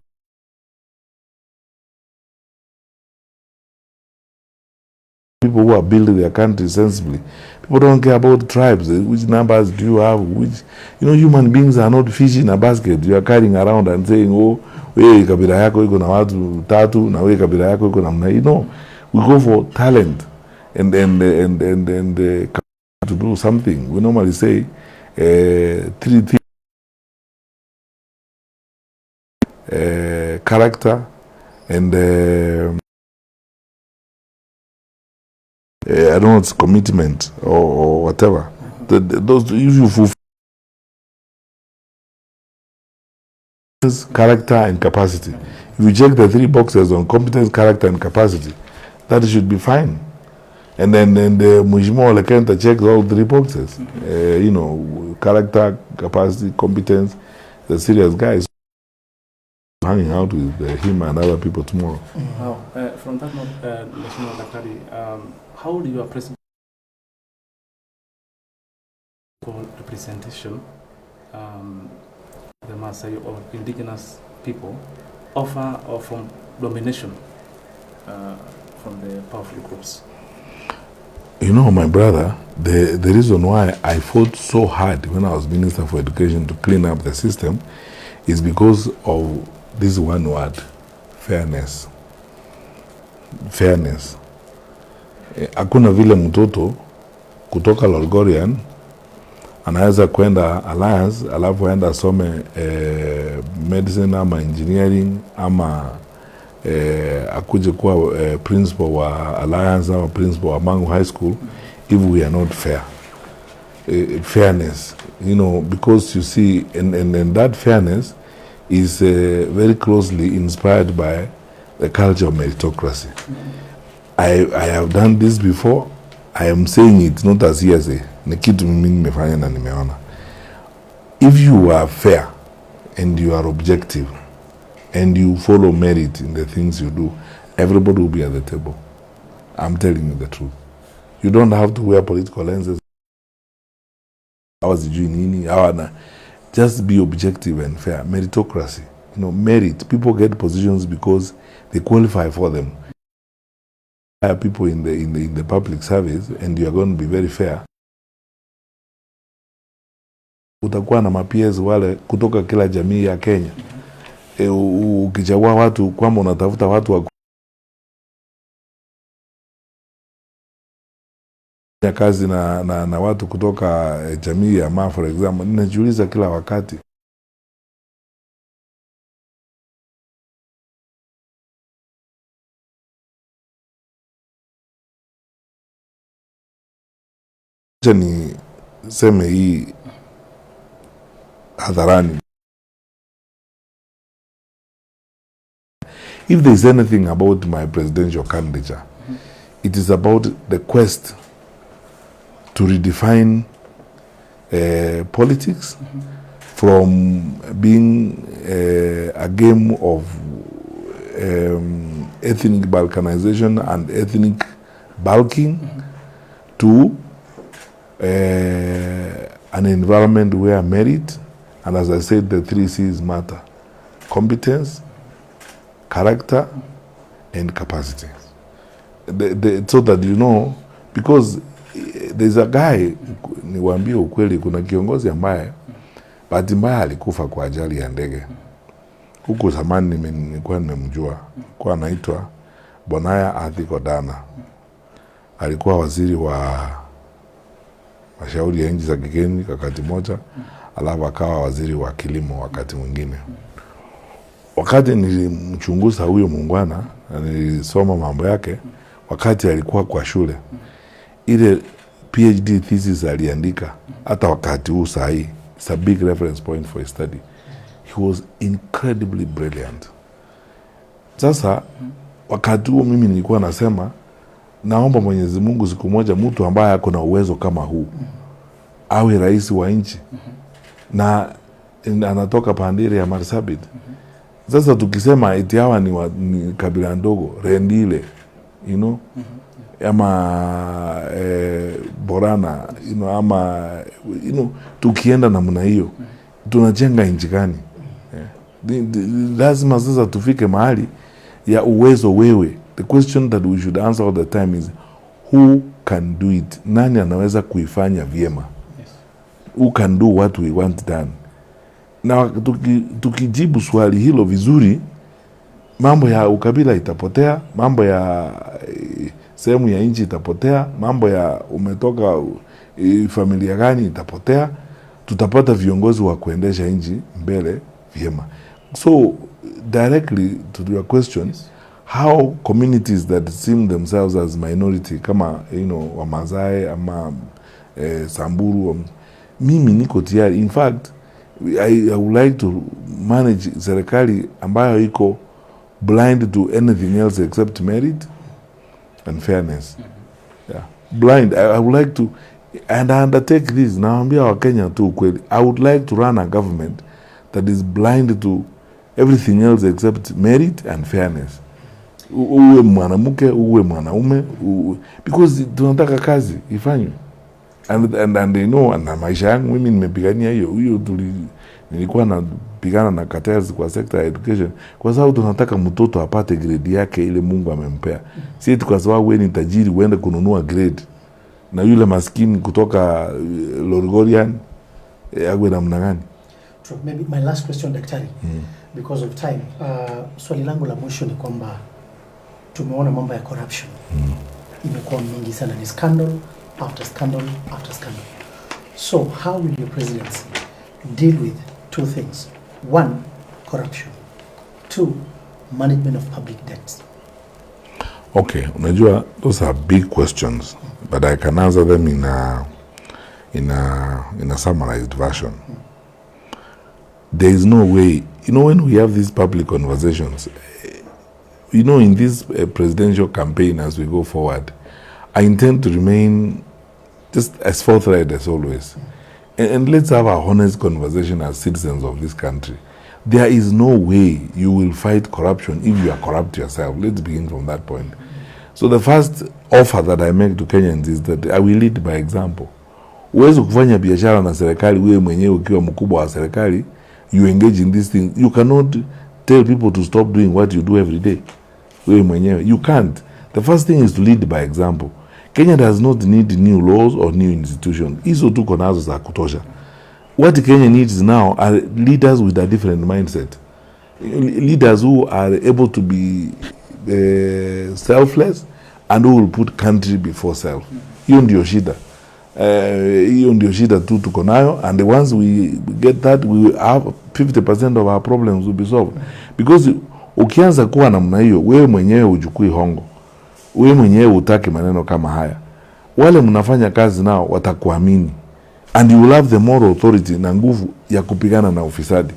people who are building their country sensibly. People don't care about tribes. Which numbers do you have? Which, you know, human beings are not fish in a basket. You are carrying around and saying, oh, we kabila yako iko na watu tatu na we kabila yako iko namna. You know, we go for talent and to do something. We normally say three things: character and I don't know, it's commitment or whatever. Those, if you fulfill character and capacity, if you check the three boxes on competence, character, and capacity, that should be fine. And then the Mheshimiwa Kenta checks all three boxes. You know, character, capacity, competence. The serious guys hanging out with him and other people tomorrow. From that note, Mheshimiwa Daktari, how do you appreciate representation the Maasai or indigenous people offer or from domination from the powerful groups? You know, my brother, the reason why I fought so hard when I was Minister for Education to clean up the system is because of this one word, fairness. Hakuna vile mtoto kutoka Lolgorian anaweza kwenda Alliance alafu aenda asome medicine ama engineering ama akuje kuwa principal wa Alliance ama principal wa Mangu High School if we are not fair. Fairness, you know, because you see, and that fairness is very closely inspired by the culture of meritocracy. I have done this before. I am saying it not as hearsay. Ni kitu mimi nimefanya na nimeona. If you are fair and you are objective and you follow merit in the things you do, everybody will be at the table. I'm telling you the truth. You don't have to wear political lenses. Just be objective and fair. Meritocracy. You know, merit. People get positions because they qualify for them. Hire people in the public service and you are going to be very fair. Utakuwa na mapeers wale kutoka kila jamii ya Kenya. Ukichagua watu kwamba unatafuta watu wa kazi na watu kutoka jamii ya Maa, for example, ninajiuliza kila wakati ni seme hii hadharani. If there is anything about my presidential candidature, it is about the quest to redefine politics from being a game of ethnic balkanization and ethnic bulking to an environment where merit, and as I said, the 3 C's matter: competence, character, and capacity. So that you know, because there's a guy, niwaambie ukweli, kuna kiongozi ambaye bahati mbaya alikufa kwa ajali ya ndege. Huko zamani nilikuwa nimemjua, kwa anaitwa Bonaya Athiko-Dana. Alikuwa waziri wa mashauri ya nchi za kigeni wakati moja, alafu akawa waziri wa kilimo wakati mwingine. Wakati nilimchunguza huyo muungwana, nilisoma mambo yake wakati alikuwa kwa shule. Ile PhD thesis aliandika hata wakati huu sahi, it's a big reference point for his study. He was incredibly brilliant. Sasa wakati huo mimi nilikuwa nasema, naomba Mwenyezi Mungu siku moja mtu ambaye ako na uwezo kama huu awe rais wa nchi na anatoka Pandiri ya Marsabit. Sasa tukisema eti hawa ni kabila ndogo, Rendile, you know, ama Borana, you know, ama tukienda namna hiyo tunajenga nchi gani? Lazima sasa tufike mahali ya uwezo wewe. The question that we should answer all the time is who can do it? Nani anaweza kuifanya vyema? Yes. Who can do what we want done? Na tukijibu swali hilo vizuri, mambo ya ukabila itapotea, mambo ya sehemu ya nchi itapotea, mambo ya umetoka familia gani itapotea. Tutapata viongozi wa kuendesha nchi mbele vyema. So directly to your question, yes, how communities that seem themselves as minority kama Wamasai ama Samburu, mimi niko tayari. In fact, I would like to manage serikali ambayo iko blind to anything else except merit and fairness. Yeah. Blind. I would like to, and I undertake this, naambia wa Kenya tu kweli, I would like to run a government that is blind to everything else except merit and fairness. Uwe mwanamke, uwe mwanaume, because tunataka kazi ifanywe. And they know, na maisha yangu mimi nimepigania hiyo nilikuwa napigana na cartels kwa sector ya education, kwa sababu tunataka mtoto apate grade yake ile Mungu amempea. Si kwa sababu wewe ni tajiri uende kununua grade na yule maskini kutoka Lolgorian awe namna gani? Maybe my last question, Daktari. because of time. Swali langu la mwisho ni kwamba tumeona mambo ya corruption. Imekuwa mingi sana, ni scandal after scandal after scandal. So how will your presidency deal with two things? One, corruption. Two, management of public debts. Okay, unajua, those are big questions, but I can answer them in a summarized version. There is no way, when we have these public conversations, in this presidential campaign as we go forward, I intend to remain just as forthright as always. And let's have a honest conversation as citizens of this country. There is no way you will fight corruption if you are corrupt yourself. Let's begin from that point. So the first offer that I make to Kenyans is that I will lead by example. Uwezo kufanya biashara na serikali wewe mwenyewe ukiwa mkubwa wa serikali, you engage in these things. You cannot tell people to stop doing what you do every day. Wewe mwenyewe, you can't. The first thing is to lead by example. Kenya does not need new laws or new institutions. Hizo tuko nazo za kutosha. What Kenya needs now are leaders with a different mindset. Leaders who are able to be selfless and who will put country before self. Hiyo ndio shida. Hiyo ndio shida tu tuko nayo, and once we get that, we will have 50% of our problems will be solved. Because ukianza kuwa namna hiyo, wewe mwenyewe hujukui hongo. Wewe mwenyewe hutaki maneno kama haya. Wale mnafanya kazi nao watakuamini. And you will have the moral authority na nguvu ya kupigana na ufisadi.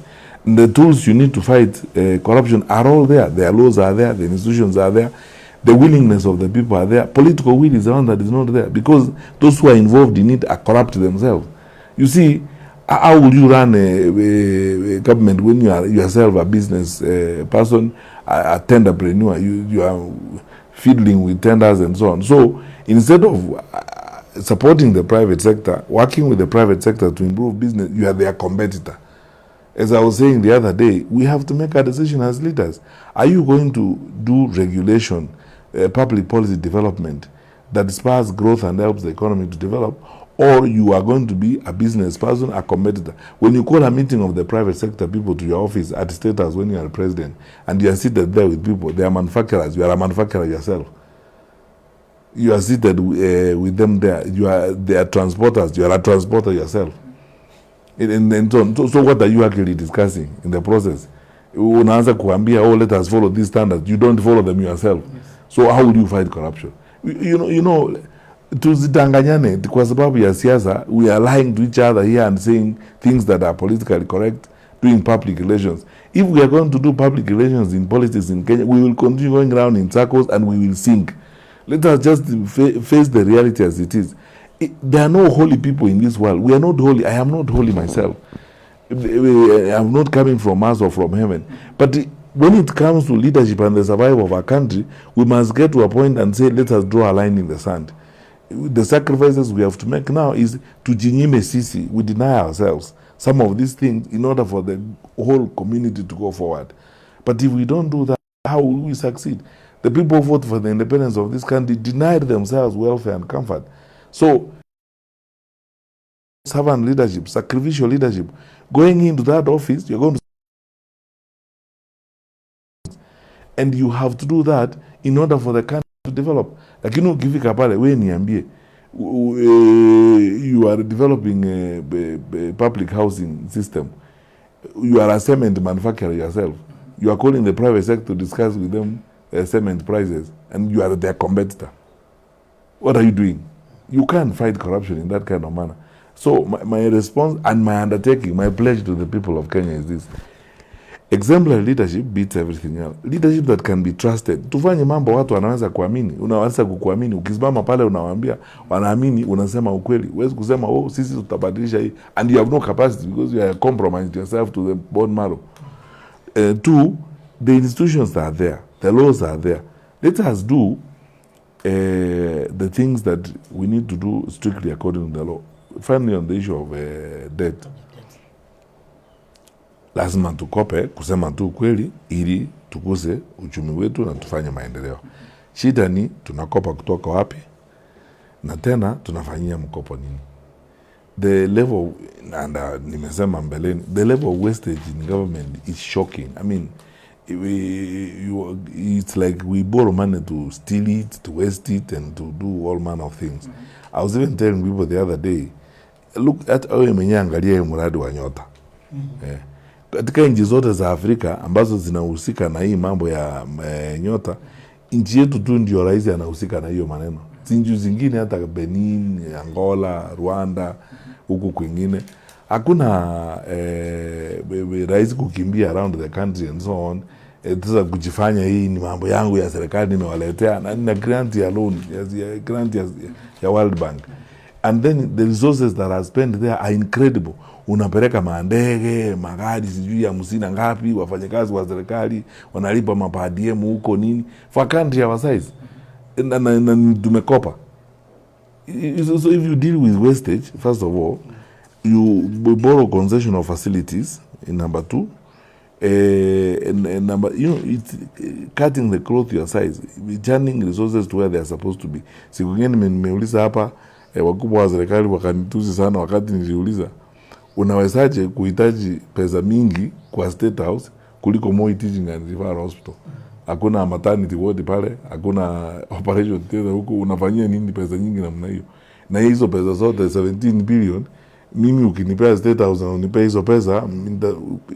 And the tools you need to fight corruption are all there. The laws are there, the institutions are there, the willingness of the people are there. Political will is the one that is not there, because those who are involved in it are corrupt themselves. You see, how will you run a government when you are yourself a business person, a tenderpreneur? You are fiddling with tenders and so on. So instead of supporting the private sector, working with the private sector to improve business, you are their competitor. As I was saying the other day, we have to make a decision as leaders. Are you going to do regulation, public policy development that spurs growth and helps the economy to develop, or you are going to be a business person, a competitor? When you call a meeting of the private sector people to your office at status when you are president, and you are seated there with people, they are manufacturers, you are a manufacturer yourself. You are seated with them there. They are transporters. You are a transporter yourself. And so what are you actually discussing in the process? Unaanza kuambia, let us follow these standards. You don't follow them yourself. Yes. So how will you fight corruption? Tuzidanganyane kwa sababu ya siasa. We are lying to each other here and saying things that are politically correct, doing public relations. If we are going to do public relations in politics in Kenya, we will continue going around in circles and we will sink. Let us just face the reality as it is. There are no holy people in this world. We are not holy. I am not holy myself. I am not coming from Mars or from heaven. But when it comes to leadership and the survival of our country, we must get to a point and say, let us draw a line in the sand. The sacrifices we have to make now is to jinyime sisi. We deny ourselves some of these things in order for the whole community to go forward. But if we don't do that, how will we succeed? The people who fought for the independence of this country denied themselves welfare and comfort. So, servant leadership, sacrificial leadership, going into that office, you're going to, and you have to do that in order for the country to develop. Like, ukifika pale, we niambie, you are developing a public housing system. You are a cement manufacturer yourself. You are calling the private sector to discuss with them cement prices, and you are their competitor. What are you doing? You can't fight corruption in that kind of manner. So my response and my undertaking, my pledge to the people of Kenya is this: exemplary leadership beats everything else. Leadership that can be trusted. Tufanye mambo watu wanaweza kuamini. Unaweza kukuamini. Ukisimama pale unawaambia, wanaamini, unasema ukweli. Huwezi kusema, sisi tutabadilisha hii. And you have no capacity because you are compromised yourself to the bone marrow. Two, the institutions are there. The laws are there. Let us do the things that we need to do strictly according to the law. Finally, on the issue of debt, lazima tukope, kusema tu kweli, ili tukuse uchumi wetu na tufanye maendeleo. Shida ni tunakopa kutoka wapi, na tena tunafanyia mkopo nini? the level, and nimesema mbeleni, the level of wastage in government is shocking. I mean, it's like we borrow money to steal it, to waste it, and to do all manner of things. I was even telling people the other day, look at wewe mwenyewe angalia mradi wa nyota. Katika nchi zote za Afrika ambazo zinahusika na hii mambo ya nyota, nchi yetu tu ndio rais anahusika na hiyo maneno. Nchi zingine hata Benin, Angola, Rwanda, huku kwingine hakuna rais kukimbia around the country and so on. Sasa kujifanya hii ni mambo yangu ya serikali nimewaletea na grant ya loan, grant ya World Bank. And then the resources that are spent there are incredible. Unapeleka mandege, magari sijui ya msina ngapi, wafanyakazi wa serikali wanalipa mapadiemu huko nini for country our size. Na tumekopa. So if you deal with wastage, first of all, you borrow concessional facilities in number 2. And number, it's cutting the cloth your size, turning resources to where they are supposed to be. Siku ngine nimeuliza hapa wakubwa wa serikali wakanitusi sana wakati niliuliza, unawezaje kuhitaji pesa mingi kwa State House kuliko Moi Teaching and Referral Hospital? Hakuna maternity ward pale, hakuna operation theater huko, unafanyia nini pesa nyingi namna hiyo? Na hizo pesa zote 17 billion, mimi ukinipea State House na unipea hizo pesa,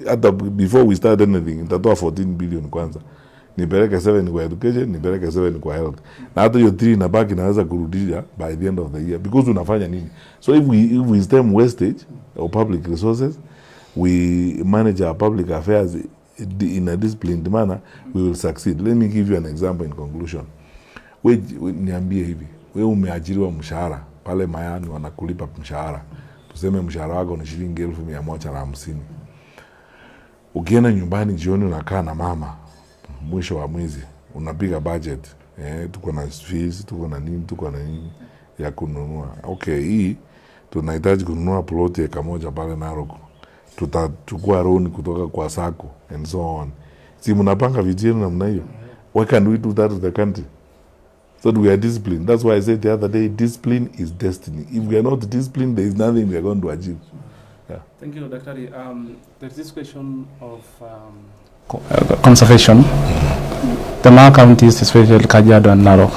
hata before we start anything, nitatoa 14 billion kwanza. Nipeleke 7 kwa education, nipeleke 7 kwa health. Na hata hiyo 3 nabaki naweza kurudisha by the end of the year. Because unafanya nini? So if we stem wastage of public resources, we manage our public affairs in a disciplined manner, we will succeed. Let me give you an example in conclusion. Niambie hivi, wewe umeajiriwa mshahara, pale Mayani wanakulipa mshahara. Tuseme mshahara wako ni shilingi 1,150. Ukienda nyumbani jioni unakaa na mama, mwisho wa mwezi unapiga budget, tuko na fees, tuko na nini ya kununua. Okay, hii tunahitaji kununua plot ya kamoja pale Narok, tutachukua loan kutoka kwa sako and so on. Si mnapanga vijana namna hiyo? Why can't we do that to the country? So we are disciplined. That's why I said the other day, discipline is destiny. If we are not disciplined, there is nothing we are going to achieve. Yeah. Thank you, Dr. There's this question of conservation. The Maa counties, especially Kajiado and Narok,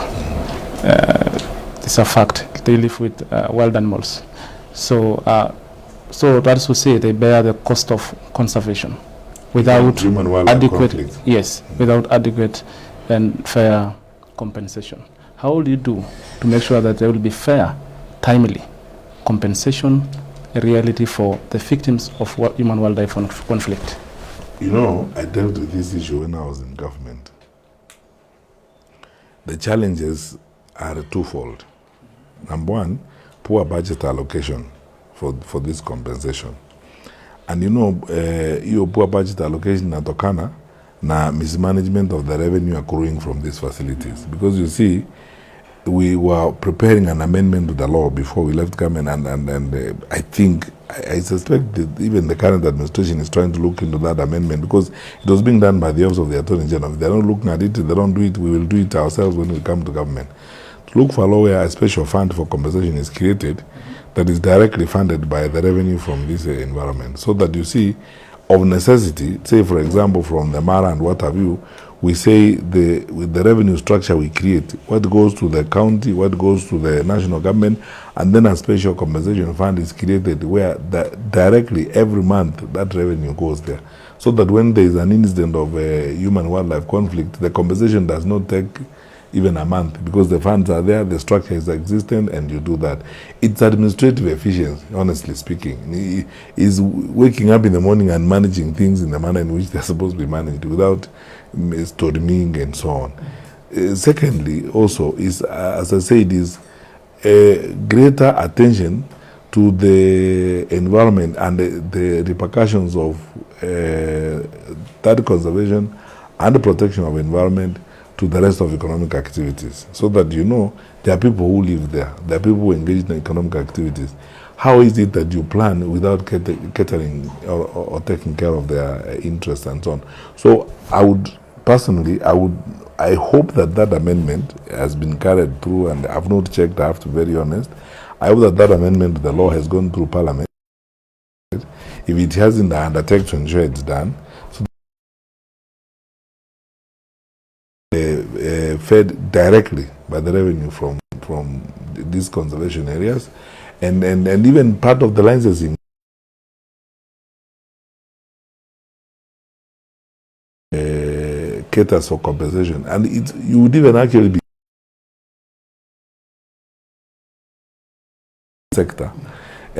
it's a fact. They live with wild animals. So that's to say they bear the cost of conservation without adequate, without adequate and fair compensation. How will you do to make sure that there will be fair, timely compensation, a reality for the victims of human-wildlife conflict? You know, I dealt with this issue when I was in government. The challenges are twofold. Number one, poor budget allocation for this compensation. And you know, your poor budget allocation natokana na mismanagement of the revenue accruing from these facilities. Because you see, we were preparing an amendment to the law before we left government, and I suspect that even the current administration is trying to look into that amendment, because it was being done by the Office of the Attorney General. If they're not looking at it, they don't do it, we will do it ourselves when we come to government. To look for a law where a special fund for compensation is created that is directly funded by the revenue from this environment. So that you see, of necessity, say for example from the Mara and what have you, we say with the revenue structure we create, what goes to the county, what goes to the national government, and then a special compensation fund is created where directly every month that revenue goes there. So that when there is an incident of a human-wildlife conflict, the compensation does not take even a month, because the funds are there, the structure is existent, and you do that. It's administrative efficiency, honestly speaking. Is waking up in the morning and managing things in the manner in which they're supposed to be managed without storming and so on. Secondly, also, is as I said, is a greater attention to the environment and the repercussions of that conservation and the protection of environment to the rest of economic activities, so that you know there are people who live there, there are people who engage in economic activities. How is it that you plan without catering or taking care of their interests and so on? So I would personally, I hope that amendment has been carried through, and I've not checked, I have to be very honest. I hope that that amendment to the law has gone through Parliament. If it hasn't, I undertake to ensure it's done. So fed directly by the revenue from these conservation areas, and even part of the licensing caters for compensation, and you would even actually be sector,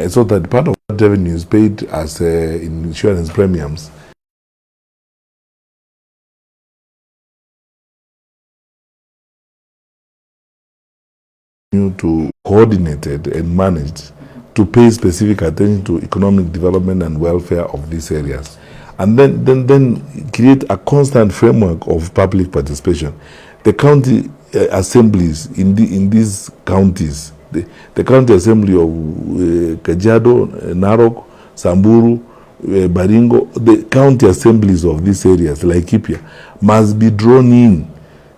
so that part of that revenue is paid as insurance premiums. To coordinated and managed to pay specific attention to economic development and welfare of these areas, and then create a constant framework of public participation. The county assemblies in these counties, the county assembly of Kajiado, Narok, Samburu, Baringo, the county assemblies of these areas like Laikipia must be drawn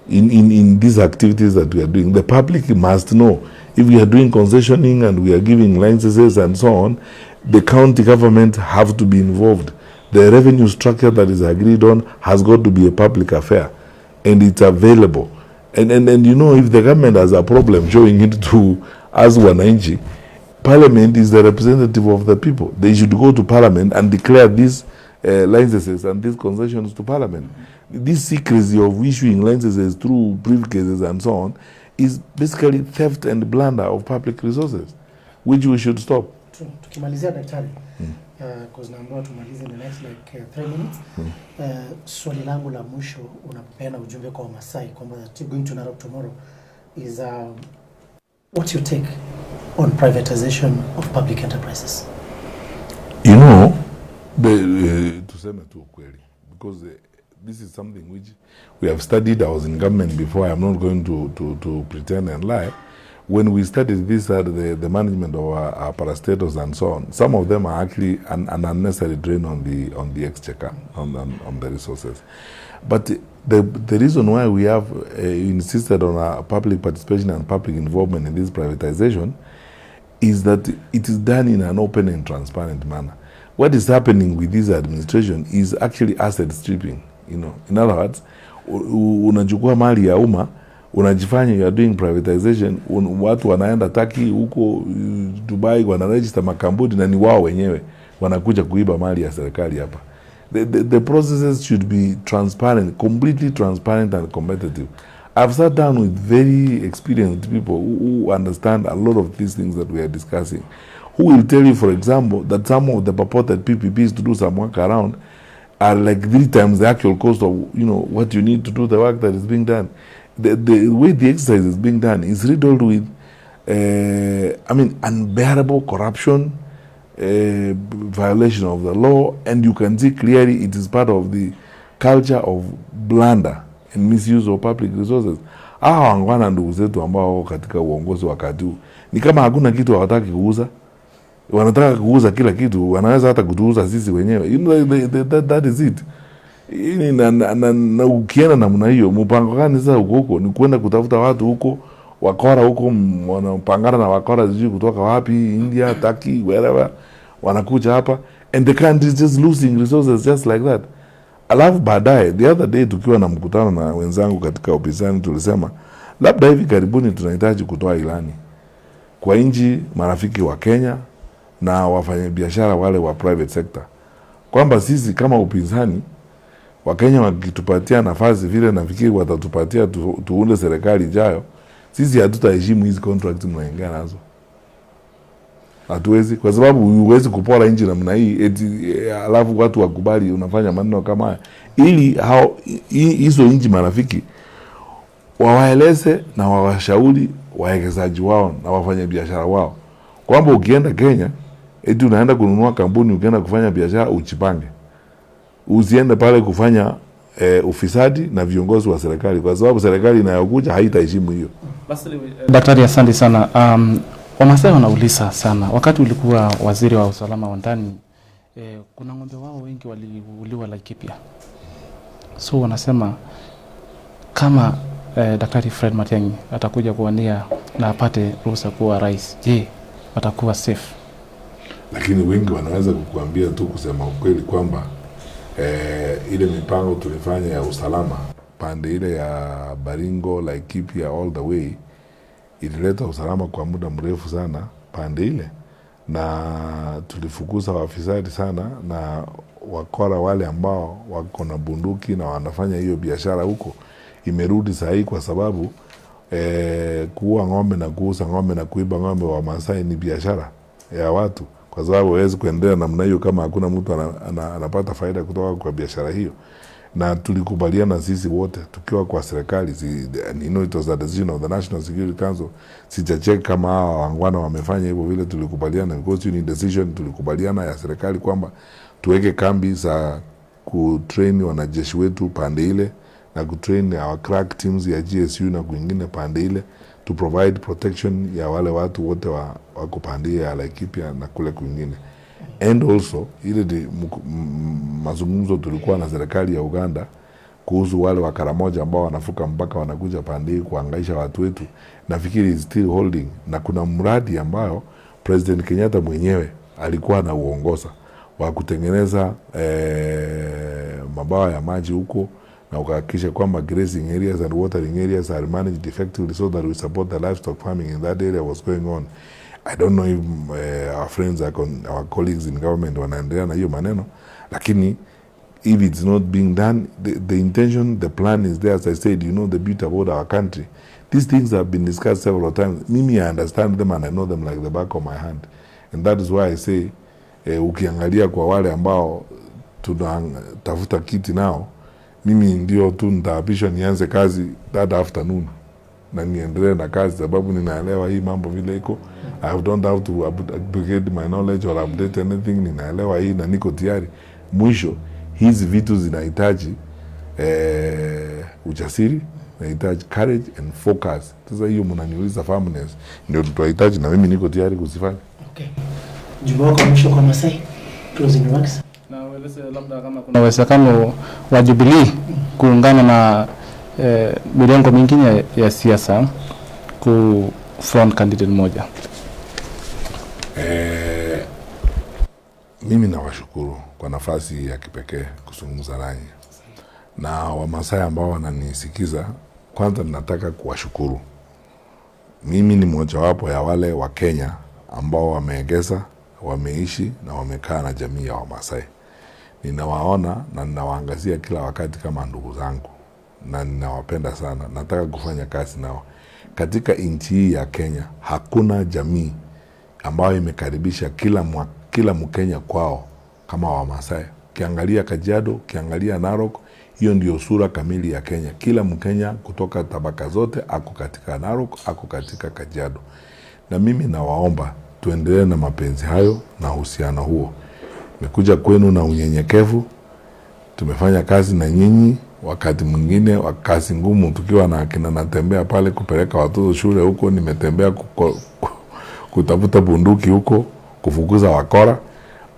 in these activities that we are doing. The public must know if we are doing concessioning and we are giving licenses and so on, the county government have to be involved. The revenue structure that is agreed on has got to be a public affair, and it's available. And you know, if the government has a problem showing it to us Wananchi, Parliament is the representative of the people. They should go to Parliament and declare these licenses and these concessions to Parliament. This secrecy of issuing licenses through briefcases and so on is basically theft and blunder of public resources, which we should stop. Tukimalizia daktari, because naambiwa tumalize in the next like 3 minutes. Swali langu la mwisho, unapeana ujumbe kwa Wamasai kwamba you're going to Narok tomorrow, is what's your take on privatization of public enterprises? You know, tuseme tu ukweli, because this is something which we have studied. I was in government before. I'm not going to pretend and lie. When we studied this, the management of our parastatals and so on, some of them are actually an unnecessary drain on the exchequer, on the resources. But the reason why we have insisted on our public participation and public involvement in this privatization is that it is done in an open and transparent manner. What is happening with this administration is actually asset stripping. You know, in other words, unachukua mali ya umma, unajifanya you are doing privatization, watu wanaenda Turkey huko Dubai wanaregister makampuni na ni wao wenyewe wanakuja kuiba mali ya serikali hapa. The processes should be transparent, completely transparent and competitive. I've sat down with very experienced people who understand a lot of these things that we are discussing, who will tell you, for example, that some of the purported PPPs to do some work around are like 3 times the actual cost of, you know, what you need to do the work that is being done. The way the exercise is being done is riddled with, unbearable corruption, violation of the law, and you can see clearly it is part of the culture of blunder and misuse of public resources. Hawa wangwana ndugu zetu ambao katika uongozi wakati huu ni kama hakuna kitu hawataki kuuza. Wanataka kuuza kila kitu, wanaweza hata kutuuza sisi wenyewe. You know, that is it. Na ukienda namna hiyo, mpango gani sasa huko ni kwenda kutafuta watu huko, wakora huko, wanapangana na wakora sijui kutoka wapi, India, Turkey, wherever, wanakuja hapa, and the country is just losing resources just like that. Alafu baadaye, the other day tukiwa na mkutano na wenzangu katika upinzani, tulisema labda hivi karibuni tunahitaji kutoa ilani kwa nchi marafiki wa Kenya na wafanyabiashara wale wa private sector, kwamba sisi kama upinzani wa Kenya wakitupatia nafasi vile nafikiri watatupatia tuunde serikali ijayo, sisi hatutaheshimu hizi contracts mnaingia nazo. Hatuwezi, kwa sababu huwezi kupora nchi namna hii alafu watu wakubali unafanya maneno kama haya, ili hizo nchi marafiki wawaeleze na wawashauri wawekezaji wao na wafanya biashara wao kwamba ukienda Kenya unaenda kununua kampuni, ukienda kufanya biashara uchipange, usiende pale kufanya ufisadi na viongozi wa serikali, kwa sababu serikali inayokuja haitaheshimu hiyo. Daktari, asante sana. Wamasai wanauliza sana, wakati ulikuwa waziri wa usalama wa ndani, kuna ng'ombe wao wengi waliuliwa Laikipia. So wanasema kama Daktari Fred Matiang'i atakuja kuwania na apate ruhusa kuwa rais, je, watakuwa safe. Lakini wengi wanaweza kukuambia tu kusema ukweli kwamba ile mipango tulifanya ya usalama pande ile ya Baringo, Laikipia all the way ilileta usalama kwa muda mrefu sana pande ile, na tulifukuza wafisadi sana na wakora wale ambao wako na bunduki na wanafanya hiyo biashara huko. Imerudi sahi kwa sababu kuua ng'ombe na kuuza ng'ombe na kuiba ng'ombe wa Maasai ni biashara ya watu, kwa sababu hawezi kuendelea namna hiyo kama hakuna mtu anapata faida kutoka kwa biashara hiyo. Na tulikubaliana sisi wote tukiwa kwa serikali, it was the decision of the National Security Council. Sijacheck kama hawa wangwana wamefanya hivyo vile tulikubaliana, because ni decision tulikubaliana ya serikali kwamba tuweke kambi za kutrain wanajeshi wetu pande ile na kutrain our crack teams ya GSU na kwingine pande ile, to provide protection ya wale watu wote wako pande ya Laikipia na kule kwingine. And also ile mazungumzo tulikuwa na serikali ya Uganda kuhusu wale wa Karamoja ambao wanafuka mpaka wanakuja pande hii kuhangaisha watu wetu, nafikiri is still holding. Na kuna mradi ambao President Kenyatta mwenyewe alikuwa na uongoza wa kutengeneza mabawa ya maji huko na kuhakikisha kwamba grazing areas and watering areas are managed effectively so that we support the livestock farming in that area was going on. I don't know if our friends, our colleagues in government wanaendelea na hiyo maneno, lakini if it's not being done, the intention, the plan is there. As I said, you know the beauty about our country. These things have been discussed several times. Mimi, I understand them and I know them like the back of my hand. And that is why I say, ukiangalia kwa wale ambao tunatafuta kiti nao, mimi ndio tu nitaapishwa nianze kazi that afternoon na niendelee na kazi, sababu ninaelewa hii mambo vile iko. I don't have to upgrade my knowledge or update anything. Ninaelewa hii na niko tayari. Mwisho, hizi vitu zinahitaji ujasiri, zinahitaji courage and focus. Sasa hiyo mnaniuliza firmness ndio tutahitaji, na mimi niko tayari kuzifanya. Okay. Jumbo kwa mwisho kwa Masai, closing remarks. Na weleze labda kama kuna uwezekano wa Jubilee kuungana na mirengo mingine ya siasa ku front candidate moja. Mimi nawashukuru kwa nafasi ya kipekee kuzungumza nanyi. Na Wamasai ambao wananisikiza, kwanza ninataka kuwashukuru. Mimi ni mmojawapo ya wale wa Kenya ambao wameegeza, wameishi na wamekaa na jamii ya Wamasai. Ninawaona na ninawaangazia kila wakati kama ndugu zangu, na ninawapenda sana. Nataka kufanya kazi nao. Katika nchi hii ya Kenya hakuna jamii ambayo imekaribisha kila Mkenya kwao kama Wamasai. Ukiangalia Kajiado, ukiangalia Narok, hiyo ndio sura kamili ya Kenya. Kila Mkenya kutoka tabaka zote ako katika Narok, ako katika Kajiado. Na mimi nawaomba tuendelee na mapenzi hayo na uhusiano huo. Nimekuja kwenu na unyenyekevu. Tumefanya kazi na nyinyi wakati mwingine wa kazi ngumu, tukiwa na akina natembea pale kupeleka watoto shule huko, nimetembea kutafuta bunduki huko, kufukuza wakora.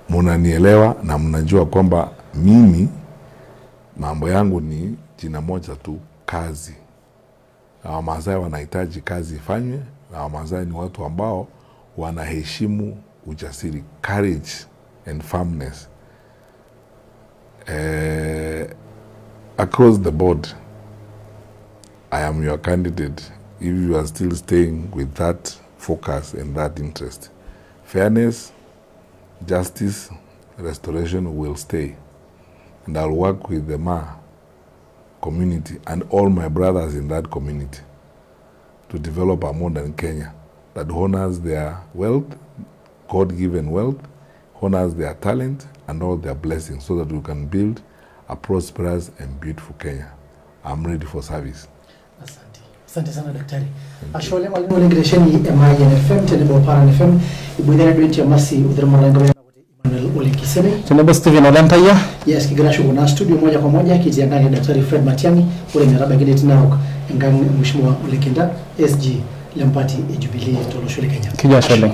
Mnanielewa na mnajua kwamba mimi mambo yangu ni jina moja tu, kazi. Na Wamasai wanahitaji kazi ifanywe, na Wamasai ni watu ambao wanaheshimu ujasiri, courage and firmness. Across the board, I am your candidate if you are still staying with that focus and that interest. Fairness, justice, restoration will stay. And I'll work with the Maa community and all my brothers in that community to develop a modern Kenya that honors their wealth, God-given wealth, honors their talent and all their blessings, so that we can build a prosperous and beautiful Kenya. I'm ready for service. Asante sana daktari. Ashole mwalimu w'ingiresheni ya Maa FM tenebo Paran FM ibudera dwenti ya masi udhirmaranga na Emmanuel 𝐿𝐾𝐓𝐈𝐿𝐾𝐍𝐵 Tenebo Steven Olantaya. Yes, kigira shughuli na studio moja kwa moja kijiangani daktari Fred Matiang'i ule miraba gine Narok ngani mheshimiwa 𝐿𝐾𝐓𝐈𝐿𝐾𝐍𝐵 SG Lempati Jubilee tolo shule Kenya. Kijashole.